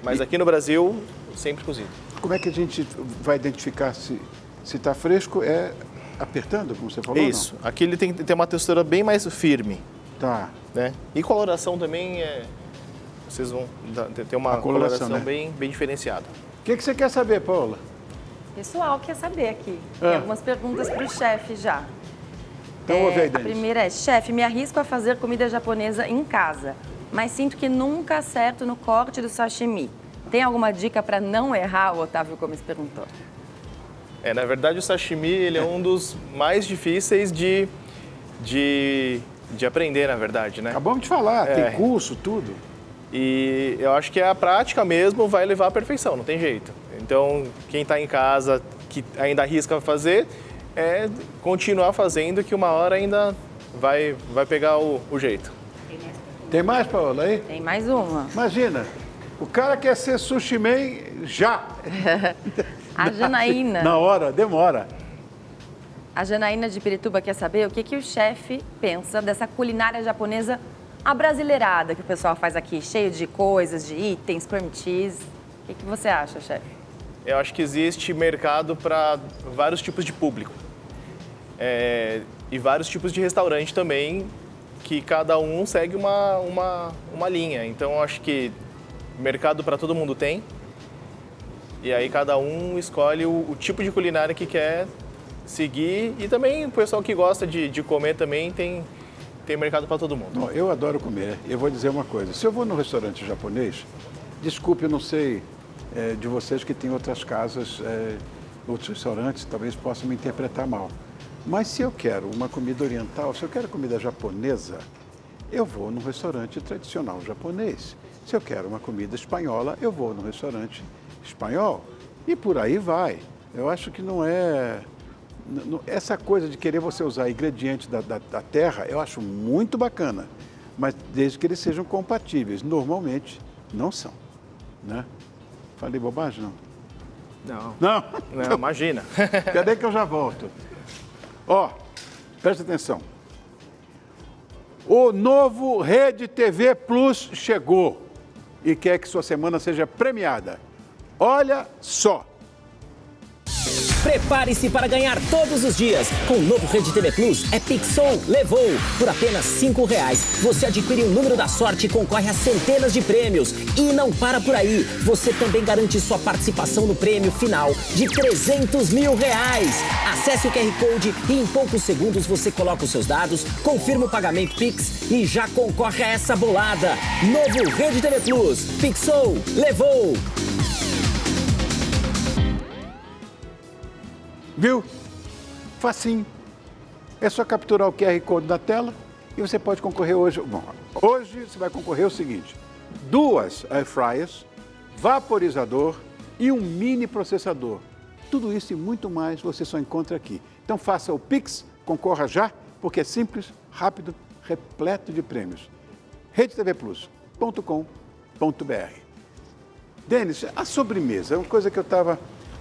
Mas aqui no Brasil, sempre cozido. Como é que a gente vai identificar se está fresco? É apertando, como você falou? Isso. Não? Aqui ele tem uma textura bem mais firme. Tá. Né? E coloração também vocês vão ter uma coloração né? bem diferenciada. O que você quer saber, Paula? Pessoal quer saber aqui. Tem algumas perguntas para o chefe já. Então, ouve aí, A Denis. primeira é: chefe, me arrisco a fazer comida japonesa em casa, mas sinto que nunca acerto no corte do sashimi. Tem alguma dica para não errar? O Otávio Gomes perguntou. Na verdade, o sashimi ele é um dos mais difíceis de aprender, na verdade, né? Acabamos de falar, tem curso, tudo. E eu acho que a prática mesmo vai levar à perfeição, não tem jeito. Então, quem está em casa, que ainda arrisca fazer, continuar fazendo, que uma hora ainda vai pegar o jeito. Tem mais, Paola, aí? Tem mais uma. Imagina, o cara quer ser sushi man já. A Janaína. Na hora, demora. A Janaína de Pirituba quer saber o que o chefe pensa dessa culinária japonesa abrasileirada que o pessoal faz aqui, cheio de coisas, de itens, cream cheese. O que você acha, chefe? Eu acho que existe mercado para vários tipos de público. E vários tipos de restaurante também, que cada um segue uma linha. Então, eu acho que mercado para todo mundo tem. E aí cada um escolhe o tipo de culinária que quer seguir. E também o pessoal que gosta de comer também tem mercado para todo mundo. Bom, eu adoro comer. Eu vou dizer uma coisa. Se eu vou num restaurante japonês, desculpe, eu não sei de vocês que têm outras casas, outros restaurantes, talvez possam me interpretar mal. Mas se eu quero uma comida oriental, se eu quero comida japonesa, eu vou num restaurante tradicional japonês. Se eu quero uma comida espanhola, eu vou num restaurante espanhol. E por aí vai. Eu acho que não é... Essa coisa de querer você usar ingredientes da terra, eu acho muito bacana. Mas desde que eles sejam compatíveis. Normalmente, não são. Né? Falei bobagem, não? Não. Não? Não, imagina. Cadê que eu já volto? Presta atenção. O novo Rede TV Plus chegou e quer que sua semana seja premiada. Olha só. Prepare-se para ganhar todos os dias. Com o novo Rede TV Plus, é Pixou, levou. Por apenas R$5, você adquire um número da sorte e concorre a centenas de prêmios. E não para por aí. Você também garante sua participação no prêmio final de R$300 mil. Acesse o QR Code e em poucos segundos você coloca os seus dados, confirma o pagamento Pix e já concorre a essa bolada. Novo Rede TV Plus. Pixou, levou. Viu? Facinho. É só capturar o QR Code da tela e você pode concorrer hoje. Bom, hoje você vai concorrer o seguinte: 2 air fryers, vaporizador e um mini processador. Tudo isso e muito mais você só encontra aqui. Então faça o Pix, concorra já, porque é simples, rápido, repleto de prêmios. redetvplus.com.br. Denis, a sobremesa é uma coisa que eu estava...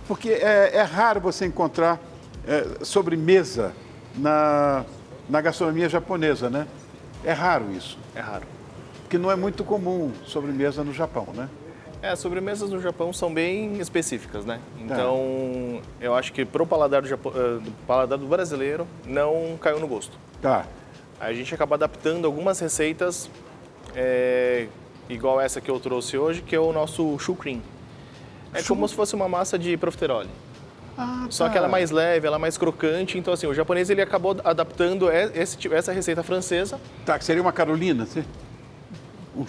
Porque é raro você encontrar sobremesa na gastronomia japonesa, né? É raro isso. É raro. Porque não é muito comum sobremesa no Japão, né? As sobremesas no Japão são bem específicas, né? Então, eu acho que pro paladar do paladar do brasileiro não caiu no gosto. Tá. A gente acaba adaptando algumas receitas, igual essa que eu trouxe hoje, que é o nosso choux cream. É como se fosse uma massa de profiterole. Ah, Só que ela é mais leve, ela é mais crocante. Então, assim, o japonês ele acabou adaptando essa receita francesa. Tá, que seria uma Carolina, sim?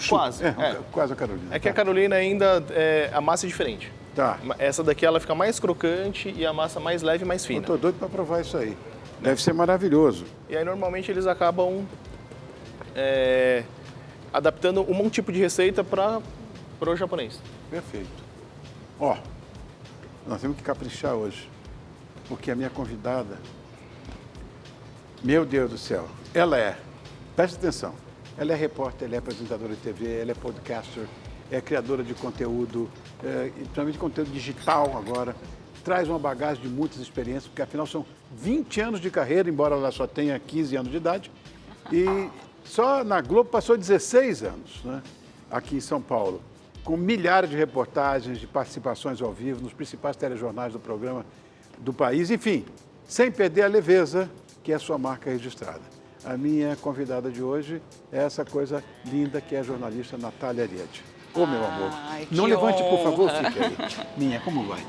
Quase. Quase a Carolina. É que a Carolina ainda, a massa é diferente. Tá. Essa daqui ela fica mais crocante e a massa mais leve e mais fina. Eu tô doido para provar isso aí. Deve ser maravilhoso. E aí, normalmente, eles acabam adaptando um tipo de receita para o japonês. Perfeito. Ó, nós temos que caprichar hoje, porque a minha convidada, meu Deus do céu, presta atenção, ela é repórter, ela é apresentadora de TV, ela é podcaster, é criadora de conteúdo, principalmente conteúdo digital agora, traz uma bagagem de muitas experiências, porque afinal são 20 anos de carreira, embora ela só tenha 15 anos de idade, e só na Globo passou 16 anos, né, aqui em São Paulo, com milhares de reportagens, de participações ao vivo nos principais telejornais do programa do país, enfim, sem perder a leveza, que é a sua marca registrada. A minha convidada de hoje é essa coisa linda que é a jornalista Natália Ariete. Ô, meu amor, não levante, por favor, fique aí. Minha, como vai?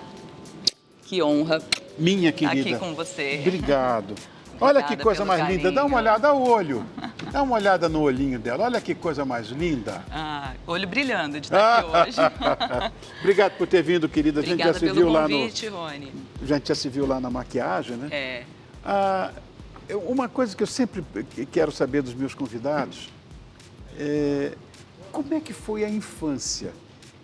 Que honra. Minha querida. Aqui com você. Obrigado. Olha que Obrigada coisa pelo mais carinho. linda, dá uma olhada ao olho. Dá uma olhada no olhinho dela, olha que coisa mais linda. Olho brilhando de estar aqui hoje. Obrigado por ter vindo, querida. Obrigada a gente já se pelo viu convite, lá no... Rony. A gente já se viu lá na maquiagem, né? Uma coisa que eu sempre quero saber dos meus convidados é como é que foi a infância?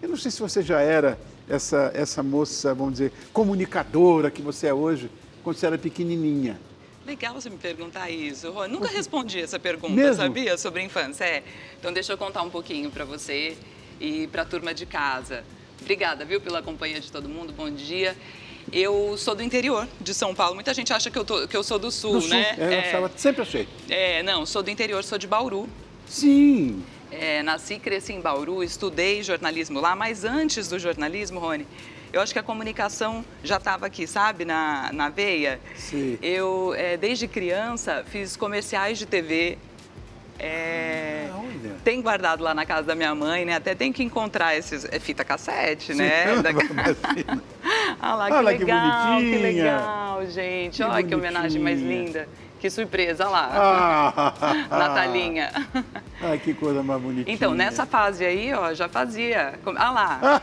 Eu não sei se você já era essa moça, vamos dizer, comunicadora que você é hoje, quando você era pequenininha. Legal você me perguntar isso, Rony. Nunca respondi essa pergunta, Mesmo? sabia? Sobre a infância. Então, deixa eu contar um pouquinho para você e para a turma de casa. Obrigada, viu, pela companhia de todo mundo. Bom dia. Eu sou do interior de São Paulo. Muita gente acha que eu sou do sul, né? Sempre achei. Não, sou do interior, sou de Bauru. Sim. Nasci e cresci em Bauru, estudei jornalismo lá, mas antes do jornalismo, Rony, eu acho que a comunicação já estava aqui, sabe, na veia. Sim. Eu, desde criança, fiz comerciais de TV. Tem guardado lá na casa da minha mãe, né? Até tem que encontrar esses... fita cassete, né? Ah lá, que Olha legal, que que legal, gente. Olha que homenagem mais linda. Que surpresa, olha lá. Natalinha. Ai, que coisa mais bonitinha. Então, nessa fase aí, ó, já fazia. Ah lá.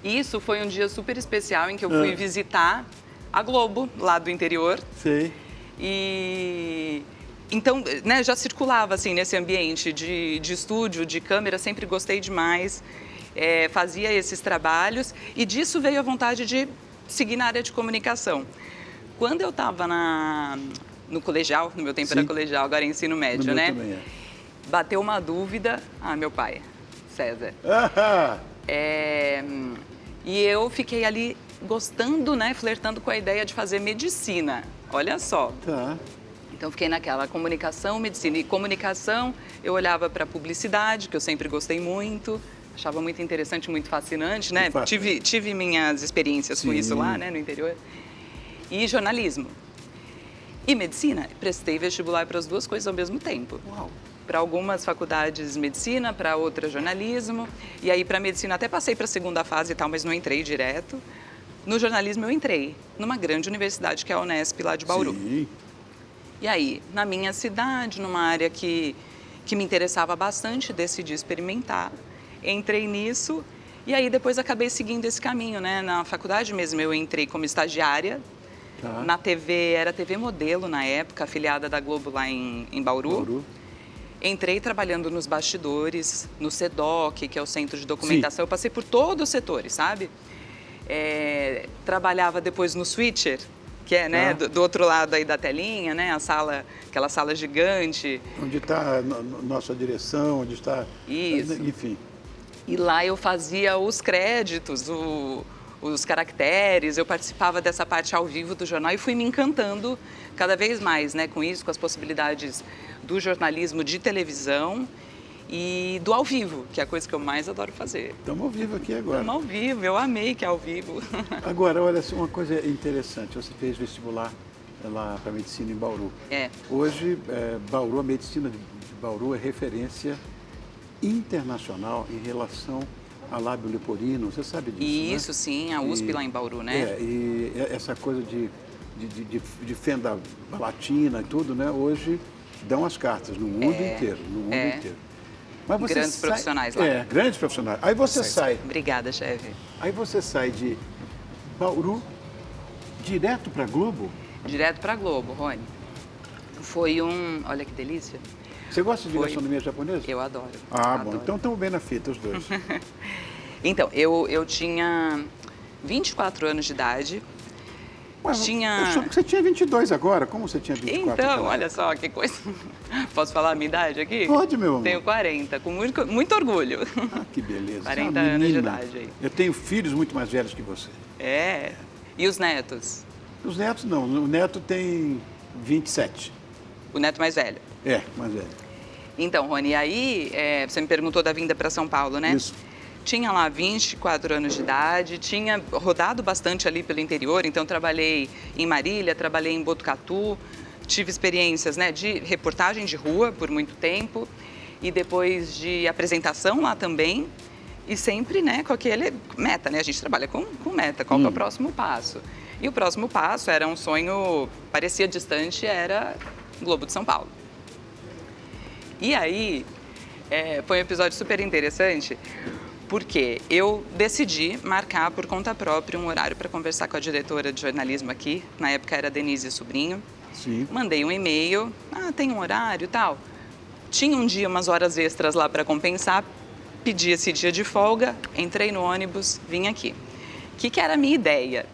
Isso foi um dia super especial em que eu fui visitar a Globo, lá do interior. Sei. E... Então, né, já circulava, assim, nesse ambiente de estúdio, de câmera, sempre gostei demais. Fazia esses trabalhos e disso veio a vontade de seguir na área de comunicação. Quando eu estava no colegial, no meu tempo era colegial, agora é ensino médio, né? Também bateu uma dúvida, meu pai, César. E eu fiquei ali gostando, né, flertando com a ideia de fazer medicina. Olha só. Tá. Então, fiquei naquela comunicação, medicina. E comunicação, eu olhava para publicidade, que eu sempre gostei muito, Achava muito interessante, muito fascinante, né? Muito fascinante. Tive minhas experiências com Sim. isso lá, né, no interior. E jornalismo. E medicina. Prestei vestibular para as duas coisas ao mesmo tempo. Uau. Para algumas faculdades medicina, para outras jornalismo. E aí para medicina até passei para a segunda fase e tal, mas não entrei direto. No jornalismo eu entrei numa grande universidade que é a Unesp lá de Bauru. Sim. E aí, na minha cidade, numa área que me interessava bastante, decidi experimentar. Entrei nisso e aí depois acabei seguindo esse caminho, né? Na faculdade mesmo eu entrei como estagiária. Tá. Na TV, era TV Modelo na época, afiliada da Globo lá em Bauru. Entrei trabalhando nos bastidores, no CEDOC, que é o Centro de Documentação. Eu passei por todos os setores, sabe? Trabalhava depois no Switcher, que é, né, do outro lado aí da telinha, né? Aquela sala gigante. Onde está nossa direção, onde está... Isso. Enfim. E lá eu fazia os créditos, os caracteres, eu participava dessa parte ao vivo do jornal e fui me encantando cada vez mais, né, com isso, com as possibilidades do jornalismo de televisão e do ao vivo, que é a coisa que eu mais adoro fazer. Estamos ao vivo aqui agora. Estamos ao vivo, eu amei que é ao vivo. Agora, olha, uma coisa interessante, você fez vestibular lá para medicina em Bauru. Hoje, Bauru, a medicina de Bauru é referência internacional em relação a lábio leporino, você sabe disso, Isso, né? sim, a USP lá em Bauru, né? E essa coisa de fenda latina e tudo, né? Hoje dão as cartas no mundo inteiro, inteiro. Mas você grandes profissionais lá. Grandes profissionais. Aí você sai. Obrigada, chefe. Aí você sai de Bauru direto para Globo? Direto para Globo, Rony. Foi olha que delícia. Você gosta de gastronomia japonesa? Eu adoro. Bom, então estamos bem na fita, os dois. Então, eu tinha 24 anos de idade. Eu soube que você tinha 22 agora, como você tinha 24? Então, olha só que coisa. Posso falar a minha idade aqui? Pode, meu amor. Tenho 40, com muito orgulho. Que beleza. 40 anos de idade aí. Eu tenho filhos muito mais velhos que você. E os netos? Os netos não, o neto tem 27. O neto mais velho? Mais velho. Então, Rony, aí você me perguntou da vinda para São Paulo, né? Isso. Tinha lá 24 anos de idade, tinha rodado bastante ali pelo interior, então trabalhei em Marília, trabalhei em Botucatu, tive experiências, né, de reportagem de rua por muito tempo e depois de apresentação lá também e sempre, né, com aquele meta, né? A gente trabalha com meta, qual que é o próximo passo? E o próximo passo era um sonho, parecia distante, era Globo de São Paulo. E aí, foi um episódio super interessante, porque eu decidi marcar por conta própria um horário para conversar com a diretora de jornalismo aqui, na época era Denise Sobrinho. Sim. Mandei um e-mail, tem um horário e tal. Tinha um dia, umas horas extras lá para compensar, pedi esse dia de folga, entrei no ônibus, vim aqui. O que era a minha ideia?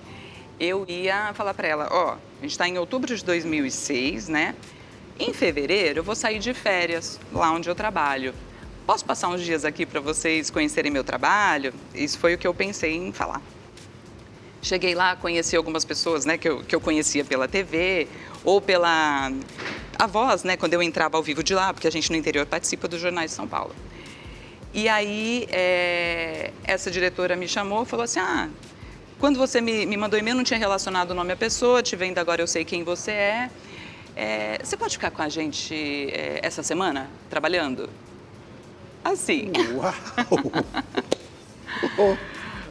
Eu ia falar para ela, a gente está em outubro de 2006, né? Em fevereiro eu vou sair de férias lá onde eu trabalho. Posso passar uns dias aqui para vocês conhecerem meu trabalho? Isso foi o que eu pensei em falar. Cheguei lá, conheci algumas pessoas, né, que eu conhecia pela TV ou pela a voz, né, quando eu entrava ao vivo de lá, porque a gente no interior participa dos jornais de São Paulo. E aí, essa diretora me chamou e falou assim, quando você me mandou e-mail, eu não tinha relacionado o nome à pessoa, te vendo agora eu sei quem você é. Você pode ficar com a gente essa semana, trabalhando? Assim. Uau!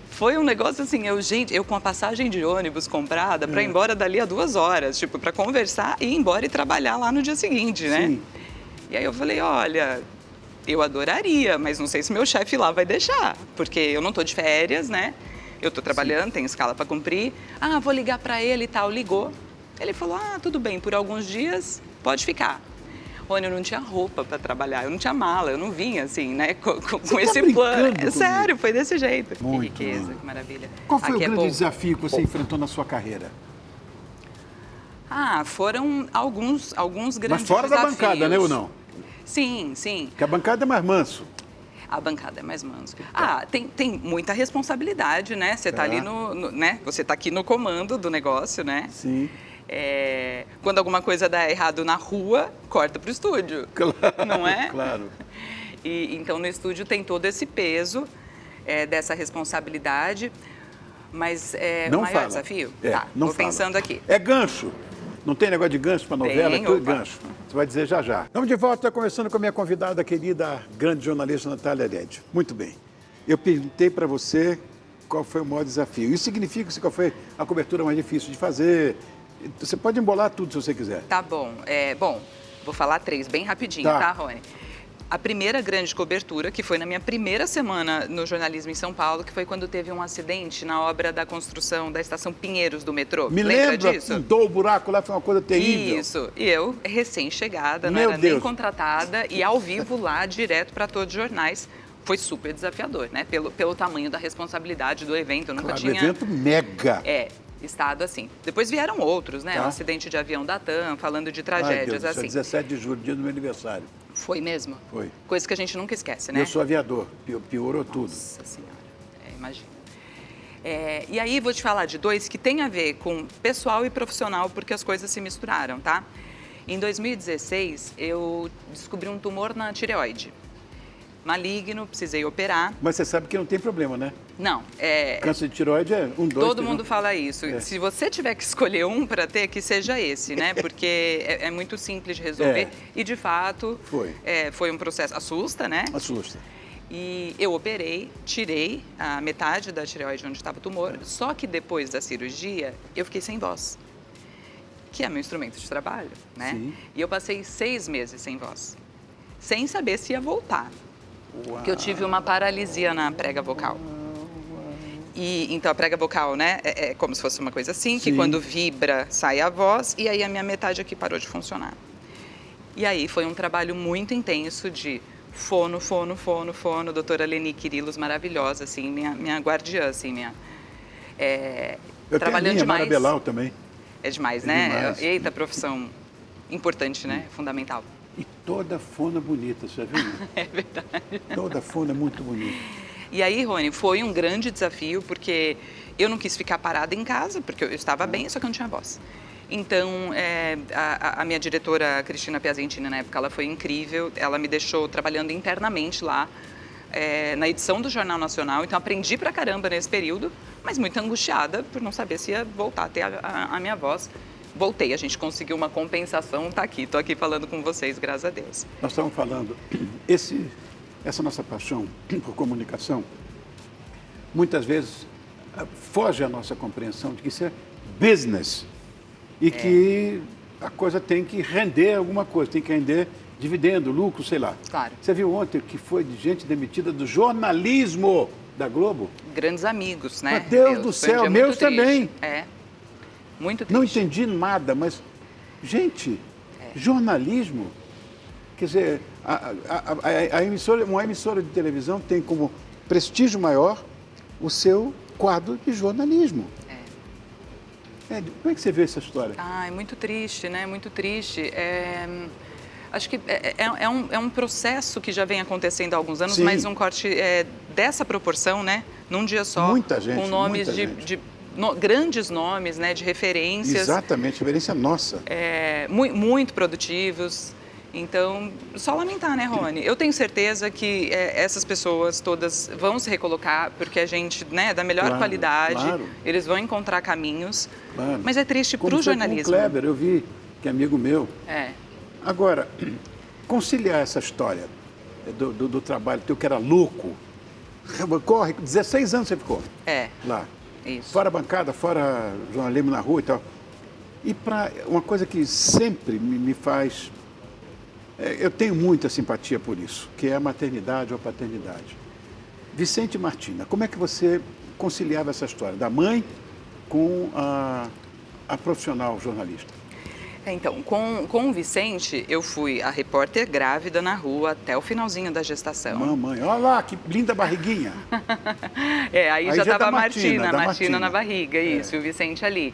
Foi um negócio assim, eu com a passagem de ônibus comprada para ir embora dali a 2 horas, tipo, para conversar e ir embora e trabalhar lá no dia seguinte, né? Sim. E aí eu falei, olha, eu adoraria, mas não sei se meu chefe lá vai deixar, porque eu não tô de férias, né? Eu tô trabalhando, tenho escala para cumprir. Vou ligar para ele e tal. Ligou. Ele falou, tudo bem, por alguns dias pode ficar. Rony, eu não tinha roupa para trabalhar, eu não tinha mala, eu não vinha assim, né, com esse plano. Sério, foi desse jeito. Muito que riqueza, bom. que maravilha. Qual foi Aqui o grande desafio que você enfrentou na sua carreira? Foram alguns grandes Mas fora desafios. da bancada, né, ou não? Sim, sim. Porque a bancada é mais manso. A bancada é mais manso. Tem muita responsabilidade, né? Você tá ali né? Você tá aqui no comando do negócio, né? Sim. Quando alguma coisa dá errado na rua, corta pro estúdio. Claro, não é? Claro. E então no estúdio tem todo esse peso dessa responsabilidade, mas o Não maior fala. desafio? Não Tô fala. pensando aqui. É gancho. Não tem negócio de gancho para novela, Tem, é tudo opa. gancho. Você vai dizer já já. Estamos de volta, conversando com a minha convidada querida, a grande jornalista Natália Arede. Muito bem. Eu perguntei para você qual foi o maior desafio. Isso significa qual foi a cobertura mais difícil de fazer. Você pode embolar tudo se você quiser. Tá bom. Bom, vou falar 3 bem rapidinho, tá, Rony? A primeira grande cobertura, que foi na minha primeira semana no jornalismo em São Paulo, que foi quando teve um acidente na obra da construção da estação Pinheiros do metrô. Me Lembra lembra, disso? pintou o buraco lá, foi uma coisa terrível. Isso. E eu, recém-chegada, não Meu era nem Deus. contratada, e ao vivo lá, direto para todos os jornais. Foi super desafiador, né? Pelo tamanho da responsabilidade do evento. Eu nunca Claro, tinha... um evento mega. Estado assim. Depois vieram outros, né? Tá. Um acidente de avião da TAM, falando de Ai, tragédias Deus, assim. 17 de julho, dia do meu aniversário. Foi mesmo? Foi. Coisa que a gente nunca esquece, né? Eu sou aviador, piorou tudo. Nossa Senhora, imagina. E aí vou te falar de 2 que tem a ver com pessoal e profissional, porque as coisas se misturaram, tá? Em 2016, eu descobri um tumor na tireoide. Maligno, precisei operar. Mas você sabe que não tem problema, né? Não, Câncer de tireoide é 1, 2, todo mundo fala isso. Se você tiver que escolher um para ter, que seja esse, né? Porque é muito simples de resolver. E, de fato, foi um processo... Assusta, né? Assusta. E eu operei, tirei a metade da tireoide onde estava o tumor, só que depois da cirurgia, eu fiquei sem voz, que é meu instrumento de trabalho, né? Sim. E eu passei 6 meses sem voz, sem saber se ia voltar. Porque eu tive uma paralisia na prega vocal. E então a prega vocal, né, é como se fosse uma coisa assim, que quando vibra sai a voz, e aí a minha metade aqui parou de funcionar. E aí foi um trabalho muito intenso de fono, doutora Leni Quirilos, maravilhosa, assim, minha guardiã, assim, Eu trabalhando tenho a minha, demais. Mara Belau também. É demais, É né? demais. Eita, profissão importante, né? Fundamental. E toda fona bonita, você viu? É verdade. Toda fona é muito bonita. E aí, Rony, foi um grande desafio, porque eu não quis ficar parada em casa, porque eu estava bem, só que eu não tinha voz. Então, a minha diretora, Cristina Piazentina, na época, ela foi incrível. Ela me deixou trabalhando internamente lá, na edição do Jornal Nacional. Então, aprendi pra caramba nesse período, mas muito angustiada por não saber se ia voltar a ter a minha voz. Voltei, a gente conseguiu uma compensação, estou aqui falando com vocês, graças a Deus. Nós estamos falando, essa nossa paixão por comunicação, muitas vezes foge à nossa compreensão de que isso é business e que a coisa tem que render alguma coisa, tem que render dividendo, lucro, sei lá. Claro. Você viu ontem que foi de gente demitida do jornalismo da Globo? Grandes amigos, né? Meu Deus do foi um céu, dia meus muito triste. também. Muito triste. Não entendi nada, mas, gente, jornalismo, quer dizer, uma emissora de televisão tem como prestígio maior o seu quadro de jornalismo. Como é que você vê essa história? É muito triste, né? Muito triste. Acho que é um processo que já vem acontecendo há alguns anos, Sim. mas um corte dessa proproporção, né? Num dia só. Muita gente, com nomes muita de gente. grandes nomes, né? De referências. Exatamente, referência nossa. Muito produtivos. Então, só lamentar, né, Rony? Eu tenho certeza que essas pessoas todas vão se recolocar, porque a gente, né, da melhor qualidade, eles vão encontrar caminhos. Claro. Mas é triste para o Como jornalismo. foi com o Kleber, eu vi que é amigo meu. É. Agora, conciliar essa história do trabalho teu, que era louco, corre, 16 anos você ficou lá. Isso. Fora bancada, fora jornalismo na rua e tal. E para uma coisa que sempre me faz... eu tenho muita simpatia por isso, que é a maternidade ou a paternidade. Vicente e Martina, como é que você conciliava essa história da mãe com a profissional jornalista? Então, com o Vicente, eu fui a repórter grávida na rua até o finalzinho da gestação. Mamãe, olha lá, que linda barriguinha. Aí já estava tá a Martina na barriga, isso, e o Vicente ali.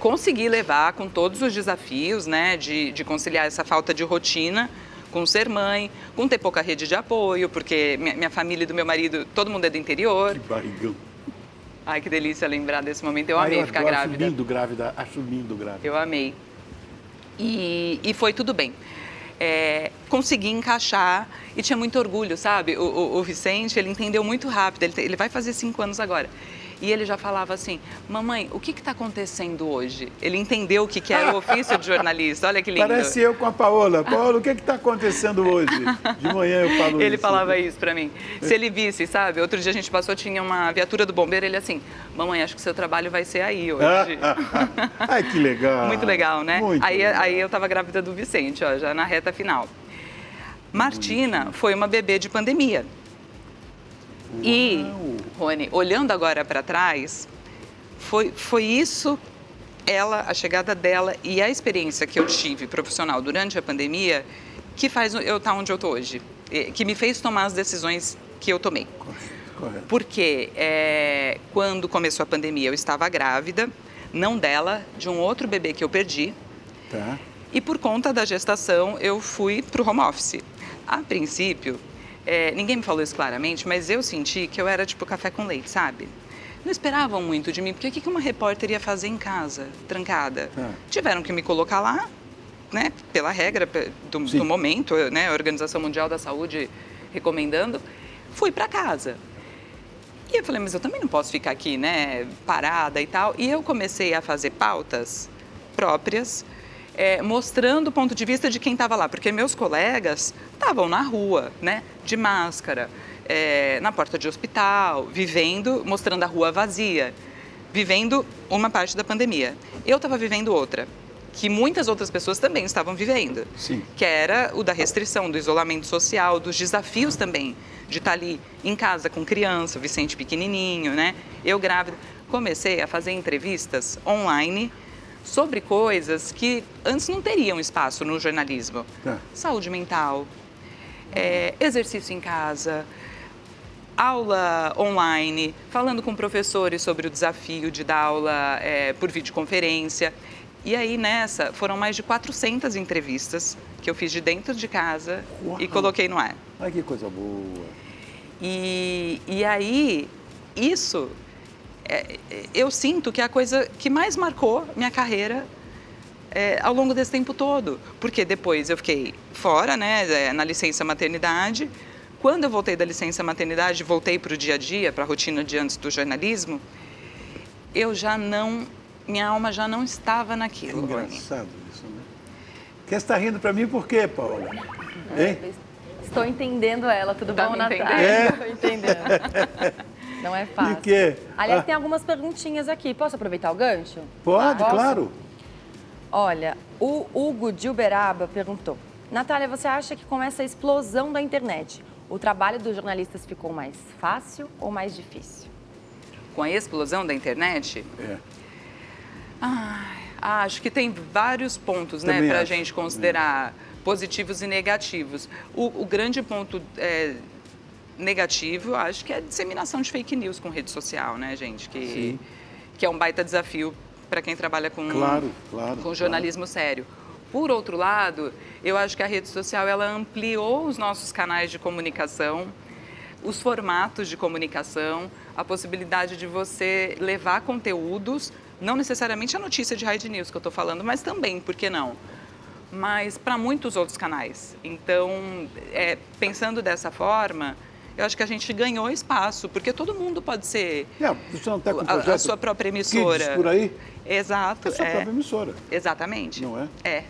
Consegui levar com todos os desafios, né, de conciliar essa falta de rotina com ser mãe, com ter pouca rede de apoio, porque minha família e do meu marido, todo mundo é do interior. Que barrigão. Ai, que delícia lembrar desse momento. Eu amei ficar grávida. Acho lindo grávida, acho lindo grávida. Eu amei. E foi tudo bem. consegui encaixar e tinha muito orgulho, sabe? O Vicente, ele entendeu muito rápido, ele vai fazer 5 anos agora. E ele já falava assim, mamãe, o que está acontecendo hoje? Ele entendeu o que era o ofício de jornalista, olha que lindo. Parece eu com a Paola. Paola, o que está acontecendo hoje? De manhã eu falo Ele isso. falava isso pra mim. Se ele visse, sabe? Outro dia a gente passou, tinha uma viatura do bombeiro, ele assim, mamãe, acho que seu trabalho vai ser aí hoje. Ai, que legal. Muito legal, né? Muito legal. Aí eu estava grávida do Vicente, ó, já na reta final. Martina foi uma bebê de pandemia. Uau. E, Rony, olhando agora para trás, foi isso, a chegada dela e a experiência que eu tive profissional durante a pandemia que faz eu estar onde eu estou hoje, que me fez tomar as decisões que eu tomei. Correto. Porque quando começou a pandemia eu estava grávida, não dela, de um outro bebê que eu perdi. Tá. E por conta da gestação eu fui para o home office. A princípio, ninguém me falou isso claramente, mas eu senti que eu era tipo café com leite, sabe? Não esperavam muito de mim, porque o que uma repórter ia fazer em casa, trancada? Tiveram que me colocar lá, né, pela regra do momento, né, a Organização Mundial da Saúde recomendando, fui para casa. E eu falei, mas eu também não posso ficar aqui, né, parada e tal. E eu comecei a fazer pautas próprias, mostrando o ponto de vista de quem estava lá, porque meus colegas estavam na rua, né, de máscara, na porta de hospital, mostrando a rua vazia, vivendo uma parte da pandemia. Eu estava vivendo outra, que muitas outras pessoas também estavam vivendo, que era o da restrição, do isolamento social, dos desafios também, de estar ali em casa com criança, o Vicente pequenininho, né, eu grávida. Comecei a fazer entrevistas online sobre coisas que antes não teriam espaço no jornalismo. Saúde mental, exercício em casa, aula online, falando com professores sobre o desafio de dar aula por videoconferência. E aí nessa foram mais de 400 entrevistas que eu fiz de dentro de casa. Uau. E coloquei no ar. Ai, que coisa boa. E aí, isso... eu sinto que é a coisa que mais marcou minha carreira ao longo desse tempo todo. Porque depois eu fiquei fora, né, na licença maternidade. Quando eu voltei da licença maternidade, voltei para o dia a dia, para a rotina de antes do jornalismo, minha alma já não estava naquilo. É engraçado isso, né? Você está rindo para mim por quê, Paola? Hein? Estou entendendo ela, tudo bom, Natália? Estou entendendo. Não é fácil. E o quê? Aliás, tem algumas perguntinhas aqui. Posso aproveitar o gancho? Pode, Posso? claro. Olha, o Hugo de Uberaba perguntou. Natália, você acha que com essa explosão da internet, o trabalho dos jornalistas ficou mais fácil ou mais difícil? Com a explosão da internet? Acho que tem vários pontos, né, para a gente considerar positivos e negativos. O grande ponto negativo, acho que é a disseminação de fake news com rede social, né, gente? Que é um baita desafio para quem trabalha com jornalismo sério. Por outro lado, eu acho que a rede social ela ampliou os nossos canais de comunicação, os formatos de comunicação, a possibilidade de você levar conteúdos, não necessariamente a notícia de Hard News que eu estou falando, mas também, por que não? Mas para muitos outros canais. Então, pensando dessa forma, eu acho que a gente ganhou espaço, porque todo mundo pode ser você não tá com a sua própria emissora. Kids por aí? Exato. É a sua própria emissora. Exatamente. Não é?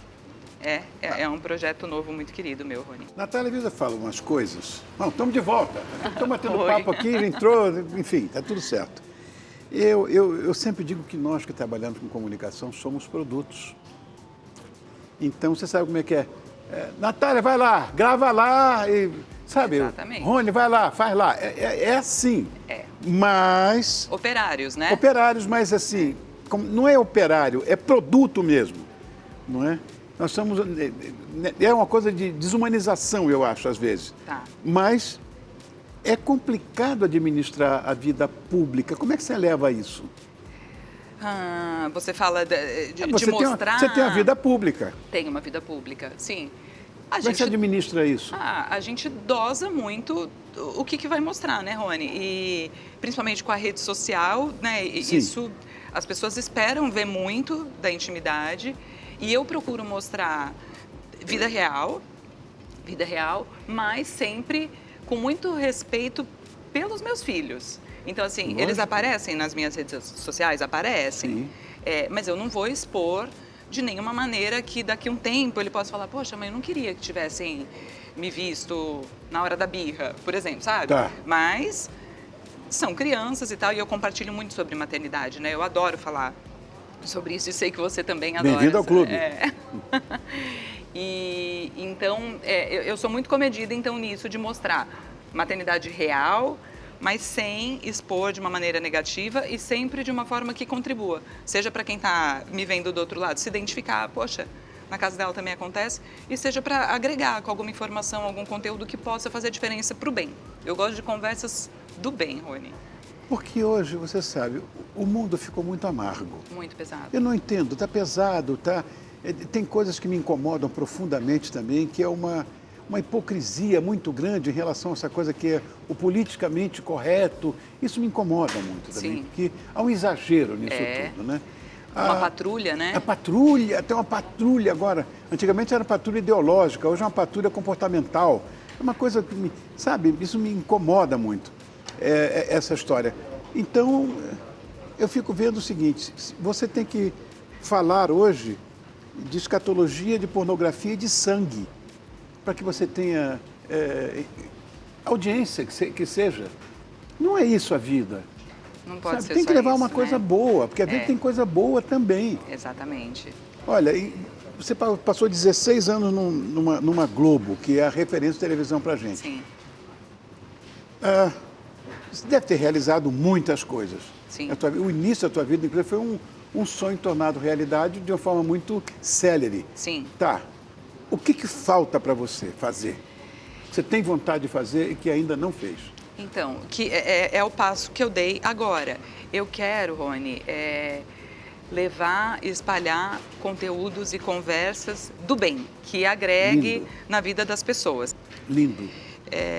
É um projeto novo muito querido meu, Rony. Natália, a Vida fala umas coisas. Não, estamos de volta. Estamos batendo papo aqui, entrou, enfim, está tudo certo. Eu sempre digo que nós que trabalhamos com comunicação somos produtos. Então, você sabe como é que é. Natália, vai lá, grava lá e... Sabe? Exatamente. Rony, vai lá, faz lá. É assim. Mas... Operários, né? Operários, mas assim, não é operário, é produto mesmo, não é? Nós somos... É uma coisa de desumanização, eu acho, às vezes. Mas é complicado administrar a vida pública. Como é que você leva isso? Você fala de mostrar... Você tem a vida pública. Tem uma vida pública, sim. Como é que você administra isso? A gente dosa muito o que vai mostrar, né, Rony? E principalmente com a rede social, né? Isso, as pessoas esperam ver muito da intimidade. E eu procuro mostrar vida real, vida real, mas sempre com muito respeito pelos meus filhos. Então, assim, Lógico. eles aparecem nas minhas redes sociais? Aparecem. Sim. Mas eu não vou expor de nenhuma maneira que daqui a um tempo ele possa falar, poxa, mãe, eu não queria que tivessem me visto na hora da birra, por exemplo, sabe? Tá. Mas são crianças e tal, e eu compartilho muito sobre maternidade, né? Eu adoro falar sobre isso e sei que você também adora. Bem-vindo ao clube. E então, eu sou muito comedida então nisso de mostrar maternidade real, mas sem expor de uma maneira negativa e sempre de uma forma que contribua. Seja para quem está me vendo do outro lado, se identificar, poxa, na casa dela também acontece, e seja para agregar com alguma informação, algum conteúdo que possa fazer diferença para o bem. Eu gosto de conversas do bem, Rony. Porque hoje, você sabe, o mundo ficou muito amargo. Muito pesado. Eu não entendo, está pesado, tá... Tem coisas que me incomodam profundamente também, que é uma hipocrisia muito grande em relação a essa coisa que é o politicamente correto. Isso me incomoda muito também, Sim. porque há um exagero nisso tudo, né? Uma patrulha, né? A patrulha, tem uma patrulha agora. Antigamente era patrulha ideológica, hoje é uma patrulha comportamental. É uma coisa que, sabe, isso me incomoda muito, essa história. Então, eu fico vendo o seguinte, você tem que falar hoje de escatologia, de pornografia e de sangue, para que você tenha audiência, que seja. Não é isso a vida. Não pode Sabe? ser Tem que só levar isso, uma coisa né? boa, porque a vida tem coisa boa também. Exatamente. Olha, você passou 16 anos numa Globo, que é a referência de televisão para gente. Sim, Você deve ter realizado muitas coisas. Sim. O início da tua vida, inclusive, foi um sonho tornado realidade de uma forma muito célere. sim. Tá. O que falta para você fazer? Você tem vontade de fazer e que ainda não fez? Então, que é o passo que eu dei agora. Eu quero, Rony, levar e espalhar conteúdos e conversas do bem, que agregue Lindo. na vida das pessoas. Lindo.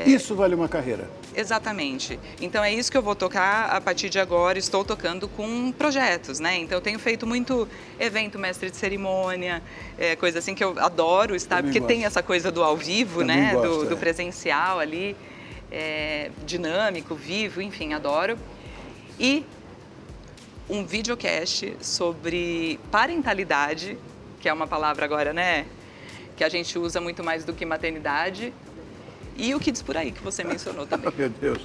Isso vale uma carreira. Exatamente. Então é isso que eu vou tocar a partir de agora. Estou tocando com projetos, né? Então eu tenho feito muito evento mestre de cerimônia, coisa assim que eu adoro estar, Também porque gosto. tem essa coisa do ao vivo, Também né? gosto, do presencial ali, dinâmico, vivo, enfim, adoro. E um videocast sobre parentalidade, que é uma palavra agora, né? Que a gente usa muito mais do que maternidade. E o Kids por Aí, que você mencionou também. Meu Deus.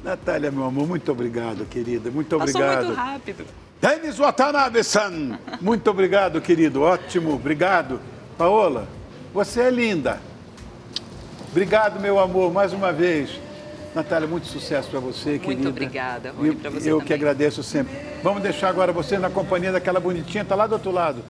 Natália, meu amor, muito obrigado, querida. Muito Passou obrigado. muito rápido. Denis Watanabe-san. Muito obrigado, querido. Ótimo, obrigado. Paola, você é linda. Obrigado, meu amor, mais uma vez. Natália, muito sucesso para você, querida. Muito obrigada, Rony, para você Eu também. que agradeço sempre. Vamos deixar agora você na companhia daquela bonitinha, tá lá do outro lado.